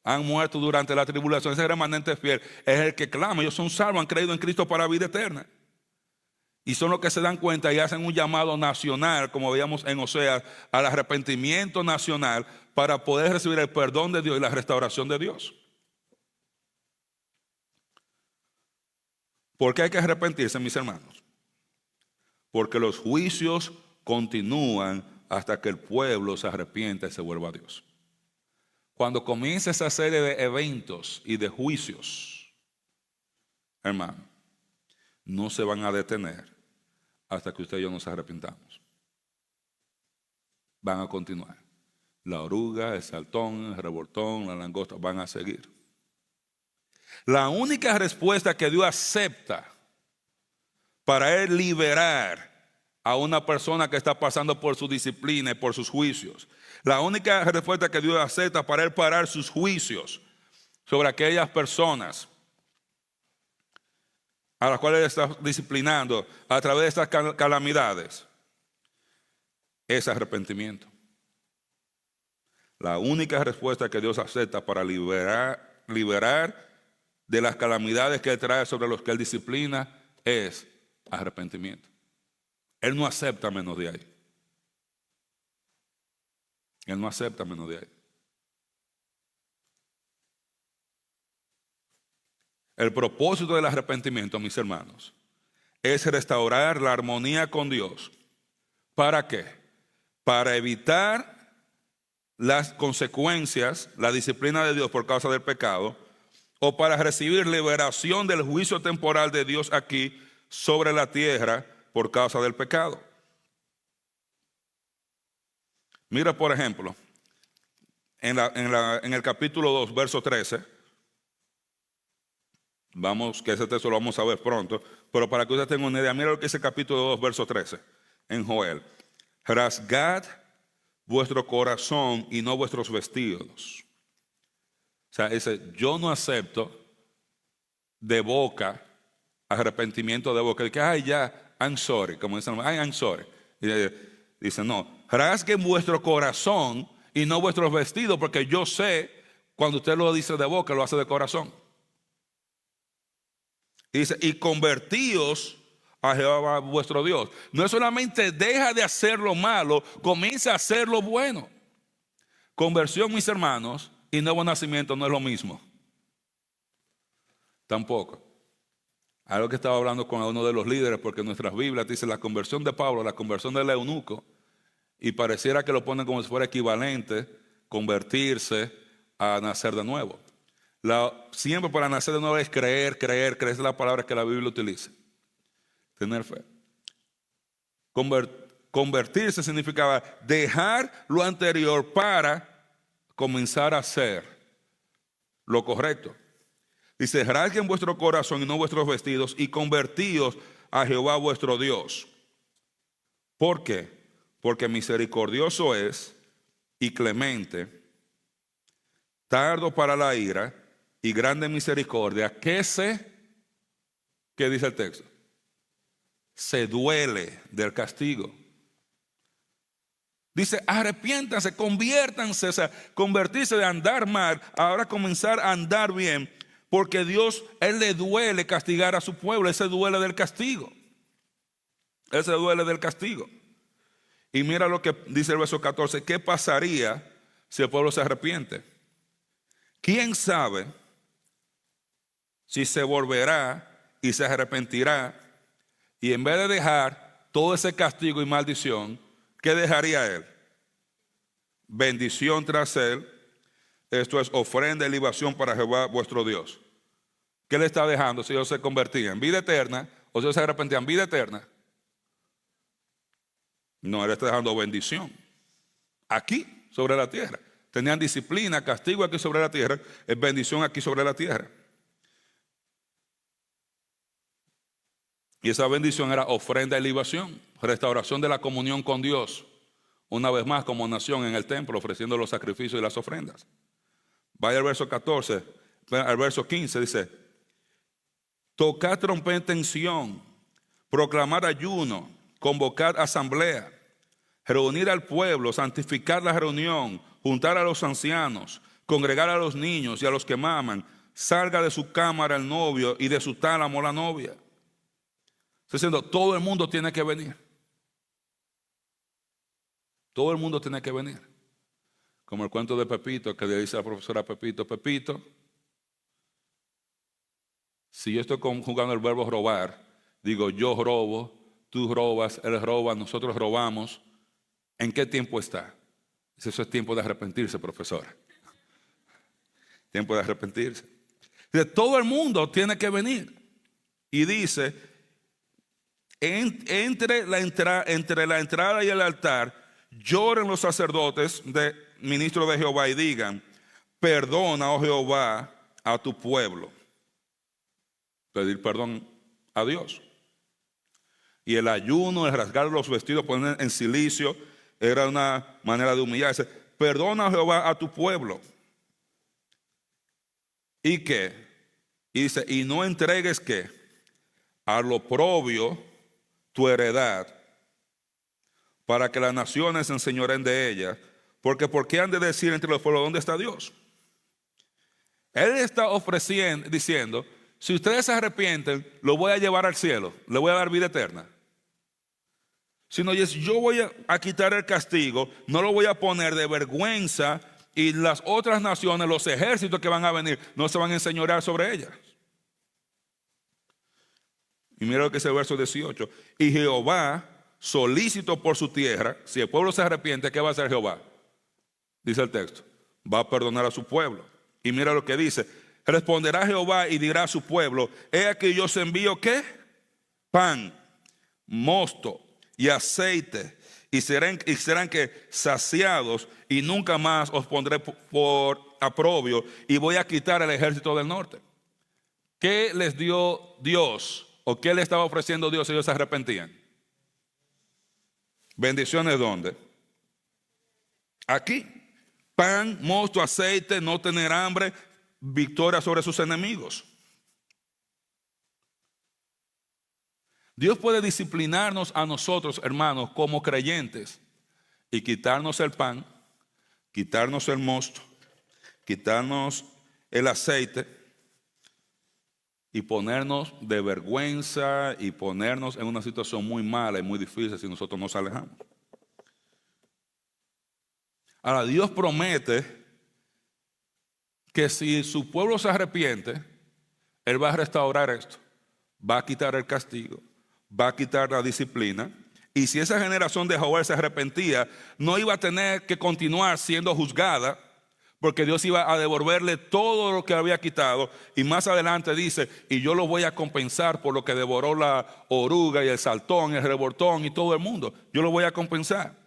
han muerto durante la tribulación. Ese remanente fiel es el que clama, ellos son salvos, han creído en Cristo para vida eterna. Y son los que se dan cuenta y hacen un llamado nacional, como veíamos en Oseas, al arrepentimiento nacional para poder recibir el perdón de Dios y la restauración de Dios. ¿Por qué hay que arrepentirse, mis hermanos? Porque los juicios continúan hasta que el pueblo se arrepienta y se vuelva a Dios. Cuando comienza esa serie de eventos y de juicios, hermano, no se van a detener hasta que usted y yo nos arrepintamos. Van a continuar. La oruga, el saltón, el revoltón, la langosta van a seguir. La única respuesta que Dios acepta para Él liberar a una persona que está pasando por su disciplina y por sus juicios, la única respuesta que Dios acepta para Él parar sus juicios sobre aquellas personas a las cuales Él está disciplinando a través de estas calamidades es arrepentimiento. La única respuesta que Dios acepta para liberar de las calamidades que Él trae sobre los que Él disciplina es arrepentimiento. Él no acepta menos de ahí. Él no acepta menos de ahí. El propósito del arrepentimiento, mis hermanos, es restaurar la armonía con Dios. ¿Para qué? Para evitar las consecuencias, la disciplina de Dios por causa del pecado, o para recibir liberación del juicio temporal de Dios aquí sobre la tierra por causa del pecado. Mira, por ejemplo, en el capítulo 2, verso 13, vamos, que ese texto lo vamos a ver pronto, pero para que usted tenga una idea, mira lo que dice el capítulo 2, verso 13, en Joel. Rasgad vuestro corazón y no vuestros vestidos. O sea, dice, yo no acepto de boca, arrepentimiento de boca, de que, ay, ya, I'm sorry, como dicen, ay, I'm sorry. Y dice, no, rasguen vuestro corazón y no vuestros vestidos, porque yo sé, cuando usted lo dice de boca, lo hace de corazón. Y dice, y convertíos a Jehová vuestro Dios. No es solamente deja de hacer lo malo, comienza a hacer lo bueno. Conversión, mis hermanos, y nuevo nacimiento no es lo mismo. Tampoco. Algo que estaba hablando con uno de los líderes, porque en nuestras Biblias dice la conversión de Pablo, la conversión del eunuco, y pareciera que lo ponen como si fuera equivalente convertirse a nacer de nuevo. Siempre para nacer de nuevo es creer, es la palabra que la Biblia utiliza. Tener fe. Convertirse significaba dejar lo anterior para comenzar a hacer lo correcto. Dice, rasguen vuestro corazón y no vuestros vestidos y convertíos a Jehová vuestro Dios. ¿Por qué? Porque misericordioso es y clemente, tardo para la ira y grande misericordia, ¿qué dice el texto? Se duele del castigo. Dice, arrepiéntanse, conviértanse, o sea, convertirse de andar mal, ahora comenzar a andar bien, porque Dios, Él le duele castigar a su pueblo, Él se duele del castigo. Él se duele del castigo. Y mira lo que dice el verso 14, ¿qué pasaría si el pueblo se arrepiente? ¿Quién sabe si se volverá y se arrepentirá y en vez de dejar todo ese castigo y maldición, ¿qué dejaría él? Bendición tras él, esto es ofrenda y libación para Jehová vuestro Dios. ¿Qué le está dejando si ellos se convertían? ¿Vida eterna o si ellos se arrepentían? Vida eterna. No, Él está dejando bendición. Aquí, sobre la tierra. Tenían disciplina, castigo aquí sobre la tierra, es bendición aquí sobre la tierra. Y esa bendición era ofrenda y libación, restauración de la comunión con Dios. Una vez más como nación en el templo, ofreciendo los sacrificios y las ofrendas. Vaya al verso 14, al verso 15, dice: tocad trompeta en Sión, proclamad ayuno, convocad asamblea, reunir al pueblo, santificar la reunión, juntar a los ancianos, congregar a los niños y a los que maman, salga de su cámara el novio y de su tálamo la novia. Está diciendo, todo el mundo tiene que venir. Todo el mundo tiene que venir. Como el cuento de Pepito, que le dice a la profesora a Pepito: Pepito, si yo estoy conjugando el verbo robar, digo yo robo, tú robas, él roba, nosotros robamos, ¿en qué tiempo está? Dice, eso es tiempo de arrepentirse, profesora. Tiempo de arrepentirse. Dice, todo el mundo tiene que venir. Y dice, entre la entrada y el altar, lloren los sacerdotes ministros de Jehová y digan: perdona, oh Jehová, a tu pueblo. Pedir perdón a Dios. Y el ayuno, el rasgar los vestidos, poner en silicio, era una manera de humillarse. Perdona, oh Jehová, a tu pueblo. ¿Y qué? Y dice, y no entregues ¿qué? A lo oprobio tu heredad, para que las naciones se enseñoren de ella. Porque ¿por qué han de decir entre los pueblos dónde está Dios? Él está ofreciendo, diciendo, si ustedes se arrepienten, lo voy a llevar al cielo, le voy a dar vida eterna. Si no, yo voy a quitar el castigo, no lo voy a poner de vergüenza, y las otras naciones, los ejércitos que van a venir, no se van a enseñorear sobre ellas. Y mira lo que es el verso 18. Y Jehová, solícito por su tierra, si el pueblo se arrepiente, ¿qué va a hacer Jehová? Dice el texto, va a perdonar a su pueblo. Y mira lo que dice: responderá Jehová y dirá a su pueblo: he aquí yo os envío ¿qué? Pan, mosto y aceite, y serán que saciados, y nunca más os pondré por aprobio, y voy a quitar el ejército del norte. ¿Qué les dio Dios? ¿O qué le estaba ofreciendo Dios si ellos se arrepentían? ¿Bendiciones dónde? Aquí. Pan, mosto, aceite, no tener hambre, victoria sobre sus enemigos. Dios puede disciplinarnos a nosotros, hermanos, como creyentes, y quitarnos el pan, quitarnos el mosto, quitarnos el aceite, y ponernos de vergüenza y ponernos en una situación muy mala y muy difícil si nosotros nos alejamos. Ahora, Dios promete que si su pueblo se arrepiente, Él va a restaurar esto, va a quitar el castigo, va a quitar la disciplina. Y si esa generación de Joel se arrepentía, no iba a tener que continuar siendo juzgada, porque Dios iba a devolverle todo lo que había quitado. Y más adelante dice, y yo lo voy a compensar por lo que devoró la oruga y el saltón, el revoltón y todo el mundo. Yo lo voy a compensar.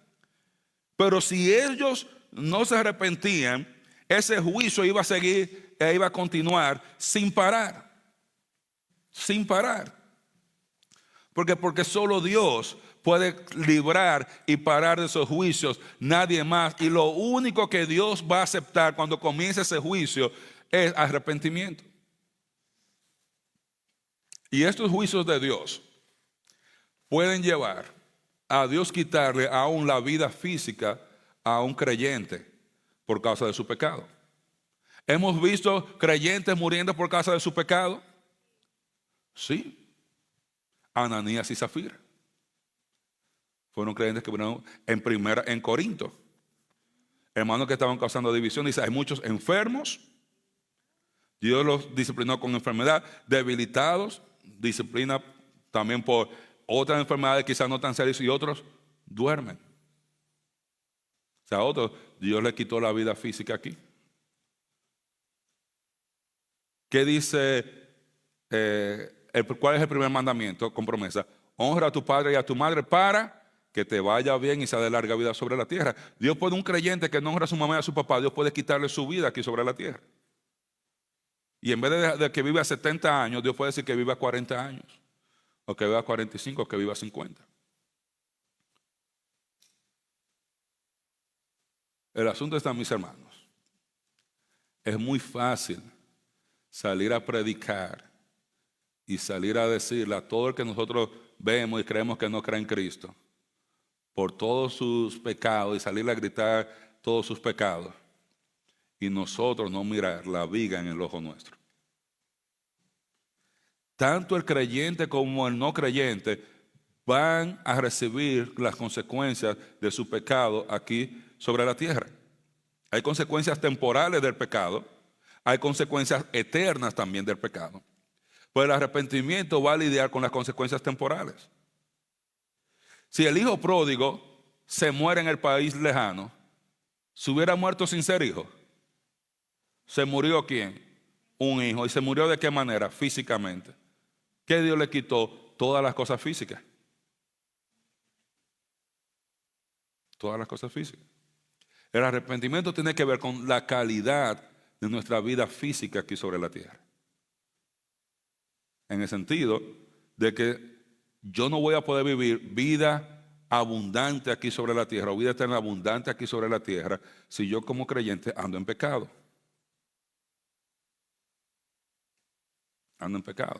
Pero si ellos no se arrepentían, ese juicio iba a seguir e iba a continuar sin parar. Sin parar. Porque solo Dios puede librar y parar de esos juicios, nadie más. Y lo único que Dios va a aceptar cuando comience ese juicio es arrepentimiento. Y estos juicios de Dios pueden llevar a Dios quitarle aún la vida física a un creyente por causa de su pecado. ¿Hemos visto creyentes muriendo por causa de su pecado? Sí. Ananías y Zafira fueron creyentes que murieron en Corinto. Hermanos que estaban causando división. Dice, hay muchos enfermos. Dios los disciplinó con enfermedad. Debilitados. Disciplina también por otras enfermedades quizás no tan serias, y otros duermen. O sea, a otros Dios le quitó la vida física aquí. ¿Qué dice? ¿Cuál es el primer mandamiento con promesa? Honra a tu padre y a tu madre para que te vaya bien y sea de larga vida sobre la tierra. Dios puede, un creyente que no honra a su mamá y a su papá, Dios puede quitarle su vida aquí sobre la tierra. Y en vez de que viva 70 años, Dios puede decir que viva 40 años, o que viva 45, o que viva 50. El asunto está, mis hermanos, es muy fácil salir a predicar y salir a decirle a todo el que nosotros vemos y creemos que no cree en Cristo por todos sus pecados, y salirle a gritar todos sus pecados, y nosotros no mirar la viga en el ojo nuestro. Tanto el creyente como el no creyente van a recibir las consecuencias de su pecado aquí sobre la tierra. Hay consecuencias temporales del pecado, hay consecuencias eternas también del pecado. Pues el arrepentimiento va a lidiar con las consecuencias temporales. Si el hijo pródigo se muere en el país lejano, ¿se hubiera muerto sin ser hijo? ¿Se murió quién? Un hijo. ¿Y se murió de qué manera? Físicamente. ¿Qué Dios le quitó? Todas las cosas físicas. Todas las cosas físicas. El arrepentimiento tiene que ver con la calidad de nuestra vida física aquí sobre la tierra. En el sentido de que yo no voy a poder vivir vida abundante aquí sobre la tierra, o vida eterna abundante aquí sobre la tierra, si yo como creyente ando en pecado. Ando en pecado.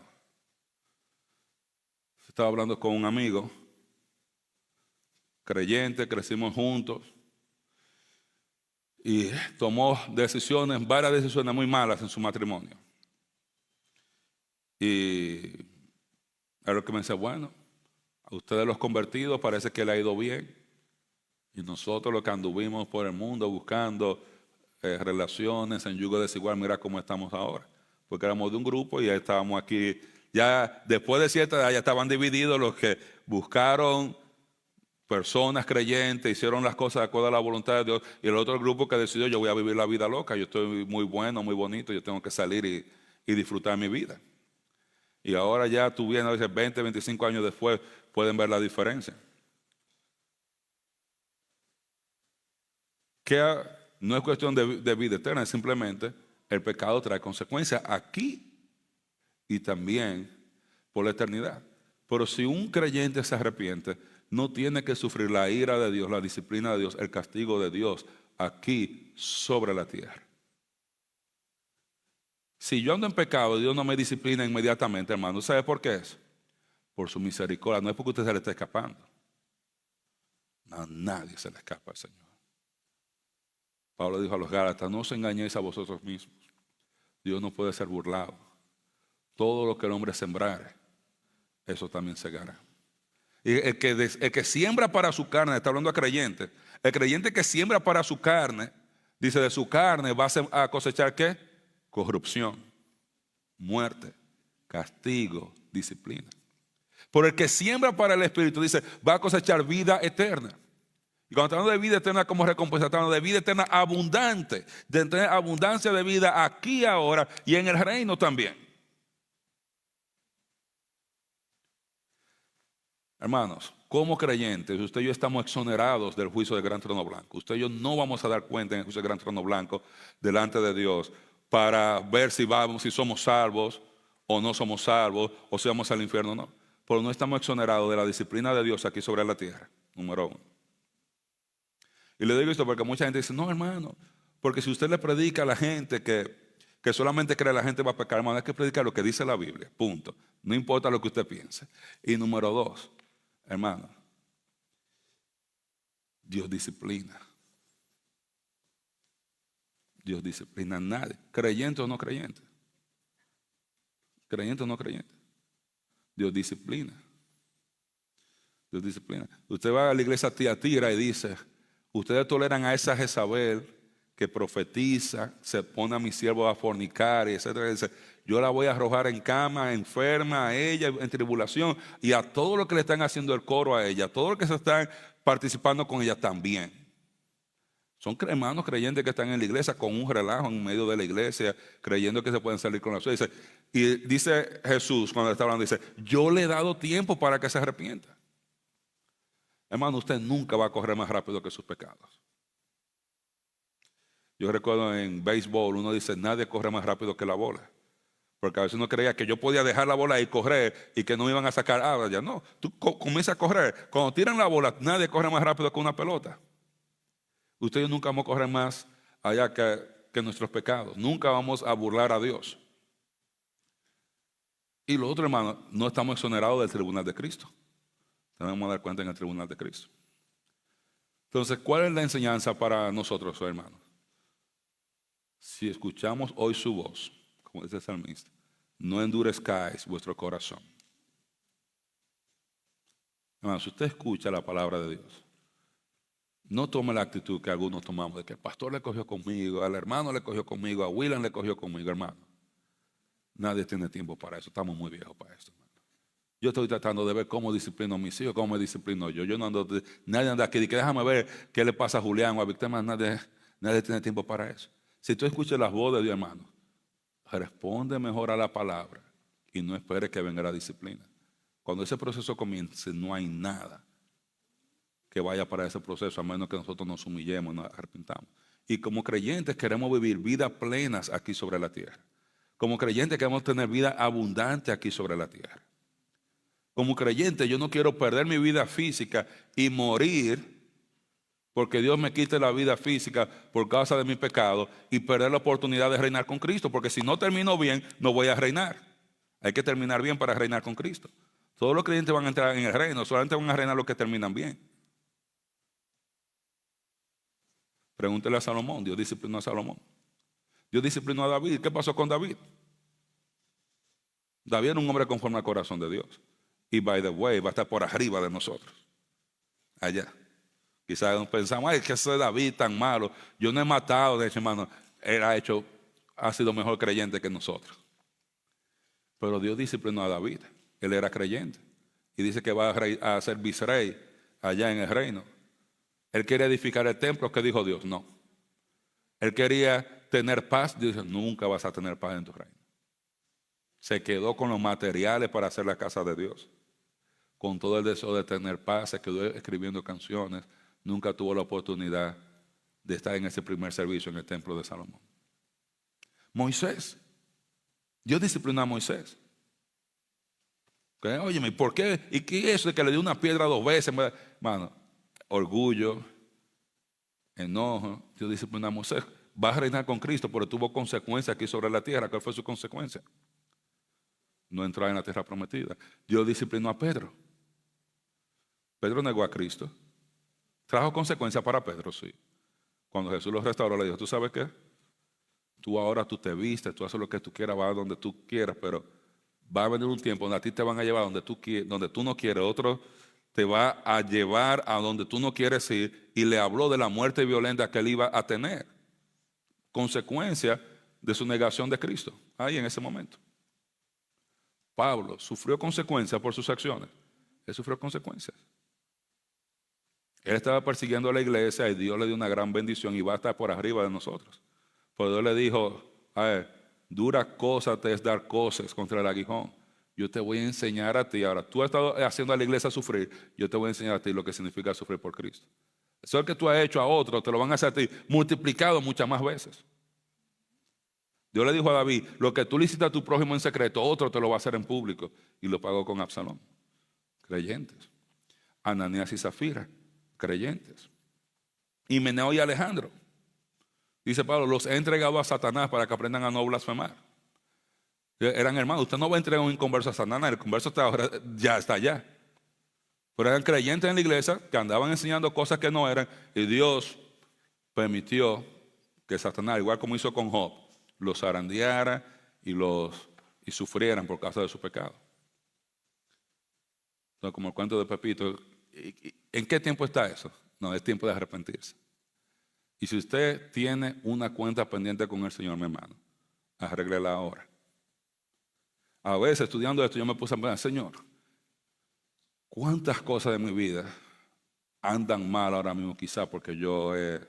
Estaba hablando con un amigo creyente, crecimos juntos, y tomó varias decisiones muy malas en su matrimonio. Y a lo que me dice, bueno, a ustedes los convertidos parece que le ha ido bien, y nosotros los que anduvimos por el mundo buscando relaciones en yugo desigual, mira cómo estamos ahora, porque éramos de un grupo y ya estábamos aquí, ya después de cierta edad ya estaban divididos los que buscaron personas creyentes, hicieron las cosas de acuerdo a la voluntad de Dios, y el otro grupo que decidió, yo voy a vivir la vida loca, yo estoy muy bueno, muy bonito, yo tengo que salir y disfrutar mi vida. Y ahora ya tú vienes, a veces 20, 25 años después, pueden ver la diferencia. Que no es cuestión de vida eterna, es simplemente el pecado trae consecuencias aquí y también por la eternidad. Pero si un creyente se arrepiente, no tiene que sufrir la ira de Dios, la disciplina de Dios, el castigo de Dios aquí sobre la tierra. Si yo ando en pecado, Dios no me disciplina inmediatamente, hermano. ¿Sabe por qué es? Por su misericordia. No es porque usted se le esté escapando. A nadie se le escapa al Señor. Pablo dijo a los Gálatas, no os engañéis a vosotros mismos. Dios no puede ser burlado. Todo lo que el hombre sembrare, eso también segará. Y el que siembra para su carne, está hablando a creyente. El creyente que siembra para su carne, dice, de su carne va a cosechar ¿qué? Corrupción, muerte, castigo, disciplina. Por el que siembra para el Espíritu, dice, va a cosechar vida eterna. Y cuando hablamos de vida eterna como recompensa, estamos hablando de vida eterna abundante, de tener abundancia de vida aquí ahora y en el reino también. Hermanos, como creyentes, usted y yo estamos exonerados del juicio del gran trono blanco. Usted y yo no vamos a dar cuenta en el juicio del gran trono blanco delante de Dios para ver si somos salvos o no somos salvos, o si vamos al infierno o no. Pero no estamos exonerados de la disciplina de Dios aquí sobre la tierra, número uno. Y le digo esto porque mucha gente dice, no, hermano, porque si usted le predica a la gente que solamente cree la gente va a pecar, hermano, hay que predicar lo que dice la Biblia, punto. No importa lo que usted piense. Y número dos, hermano, Dios disciplina. Dios disciplina a nadie, creyente o no creyente. Creyente o no creyente. Dios disciplina. Dios disciplina. Usted va a la iglesia Tiatira y dice, ustedes toleran a esa Jezabel que profetiza, se pone a mis siervos a fornicar, etcétera. Dice, yo la voy a arrojar en cama, enferma, a ella, en tribulación, y a todo lo que le están haciendo el coro a ella, a todo lo que se están participando con ella también. Son hermanos creyentes que están en la iglesia con un relajo en medio de la iglesia, creyendo que se pueden salir con la suya. Y dice Jesús, cuando está hablando, dice, yo le he dado tiempo para que se arrepienta. Hermano, usted nunca va a correr más rápido que sus pecados. Yo recuerdo en béisbol, uno dice, nadie corre más rápido que la bola. Porque a veces uno creía que yo podía dejar la bola y correr y que no me iban a sacar. Ahora ya no, tú comienzas a correr. Cuando tiran la bola, nadie corre más rápido que una pelota. Usted y yo nunca vamos a correr más allá que nuestros pecados. Nunca vamos a burlar a Dios. Y lo otro, hermano, no estamos exonerados del tribunal de Cristo. Tenemos que dar cuenta en el tribunal de Cristo. Entonces, ¿cuál es la enseñanza para nosotros, hermanos? Si escuchamos hoy su voz, como dice el salmista, no endurezcáis vuestro corazón. Hermano, si usted escucha la palabra de Dios, no tome la actitud que algunos tomamos, de que el pastor le cogió conmigo, al hermano le cogió conmigo, a William le cogió conmigo, hermano. Nadie tiene tiempo para eso, estamos muy viejos para eso, hermano. Yo estoy tratando de ver cómo disciplino a mis hijos, cómo me disciplino yo. Yo no ando, nadie anda aquí, que déjame ver qué le pasa a Julián o a Víctor, nadie tiene tiempo para eso. Si tú escuchas las voces de Dios, hermano, responde mejor a la palabra y no esperes que venga la disciplina. Cuando ese proceso comience, no hay nada que vaya para ese proceso, a menos que nosotros nos humillemos, nos arrepintamos. Y como creyentes queremos vivir vidas plenas aquí sobre la tierra. Como creyentes queremos tener vida abundante aquí sobre la tierra. Como creyente yo no quiero perder mi vida física y morir porque Dios me quite la vida física por causa de mi pecado y perder la oportunidad de reinar con Cristo, porque si no termino bien, no voy a reinar. Hay que terminar bien para reinar con Cristo. Todos los creyentes van a entrar en el reino, solamente van a reinar los que terminan bien. Pregúntele a Salomón, Dios disciplinó a Salomón. Dios disciplinó a David. ¿Qué pasó con David? David era un hombre conforme al corazón de Dios. Y by the way, va a estar por arriba de nosotros. Allá. Quizás pensamos, ay, que ese David tan malo. Yo no he matado, de hecho, hermano, él ha sido mejor creyente que nosotros. Pero Dios disciplinó a David. Él era creyente. Y dice que va a ser vicerrey allá en el reino. Él quería edificar el templo. ¿Qué dijo Dios? No. Él quería tener paz. Dios dice, nunca vas a tener paz en tu reino. Se quedó con los materiales para hacer la casa de Dios. Con todo el deseo de tener paz, se quedó escribiendo canciones. Nunca tuvo la oportunidad de estar en ese primer servicio en el templo de Salomón. Moisés. Dios disciplinó a Moisés. Óyeme, ¿por qué? ¿Y qué es eso de que le dio una piedra 2 veces? Mano, orgullo, enojo. Dios disciplinó a Moisés. Va a reinar con Cristo, pero tuvo consecuencias aquí sobre la tierra. ¿Cuál fue su consecuencia? No entrar en la tierra prometida. Dios disciplinó a Pedro. Pedro negó a Cristo. Trajo consecuencias para Pedro, sí. Cuando Jesús lo restauró, le dijo, ¿tú sabes qué? Tú te vistes, tú haces lo que tú quieras, vas donde tú quieras, pero va a venir un tiempo donde a ti te van a llevar donde tú no quieres, otro te va a llevar a donde tú no quieres ir, y le habló de la muerte violenta que él iba a tener. Consecuencia de su negación de Cristo, ahí en ese momento. Pablo sufrió consecuencias por sus acciones. Él sufrió consecuencias. Él estaba persiguiendo a la iglesia y Dios le dio una gran bendición y va a estar por arriba de nosotros. Pero Dios le dijo, a ver, dura cosa te es dar cosas contra el aguijón. Yo te voy a enseñar a ti. Ahora, tú has estado haciendo a la iglesia sufrir, yo te voy a enseñar a ti lo que significa sufrir por Cristo. Eso que tú has hecho a otros, te lo van a hacer a ti, multiplicado muchas más veces. Dios le dijo a David, lo que tú le hiciste a tu prójimo en secreto, otro te lo va a hacer en público. Y lo pagó con Absalón. Creyentes. Ananías y Zafira, creyentes. Himeneo y Alejandro. Dice Pablo, los he entregado a Satanás para que aprendan a no blasfemar. Eran hermanos, usted no va a entregar un inconverso a Satanás, el converso ya está allá. Pero eran creyentes en la iglesia que andaban enseñando cosas que no eran, y Dios permitió que Satanás, igual como hizo con Job, los zarandeara y sufrieran por causa de su pecado. Entonces, como el cuento de Pepito, ¿en qué tiempo está eso? No, es tiempo de arrepentirse. Y si usted tiene una cuenta pendiente con el Señor, mi hermano, arréglela ahora. A veces, estudiando esto, yo me puse a pensar, Señor, ¿cuántas cosas de mi vida andan mal ahora mismo? Quizá porque yo he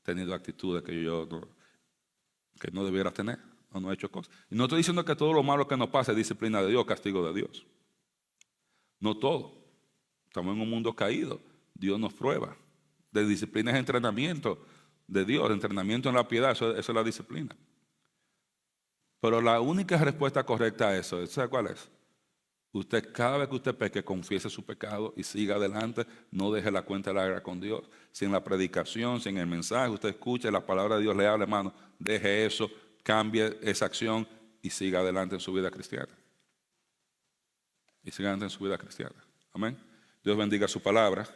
tenido actitudes que no debiera tener, o no he hecho cosas. Y no estoy diciendo que todo lo malo que nos pasa es disciplina de Dios, castigo de Dios. No todo. Estamos en un mundo caído, Dios nos prueba. De disciplina es entrenamiento de Dios, entrenamiento en la piedad, eso es la disciplina. Pero la única respuesta correcta a eso, ¿sabe cuál es? Usted, cada vez que usted peque, confiese su pecado y siga adelante, no deje la cuenta larga con Dios. Si en la predicación, si en el mensaje, usted escucha la palabra de Dios, le habla, hermano, deje eso, cambie esa acción y siga adelante en su vida cristiana. Y siga adelante en su vida cristiana. Amén. Dios bendiga su palabra.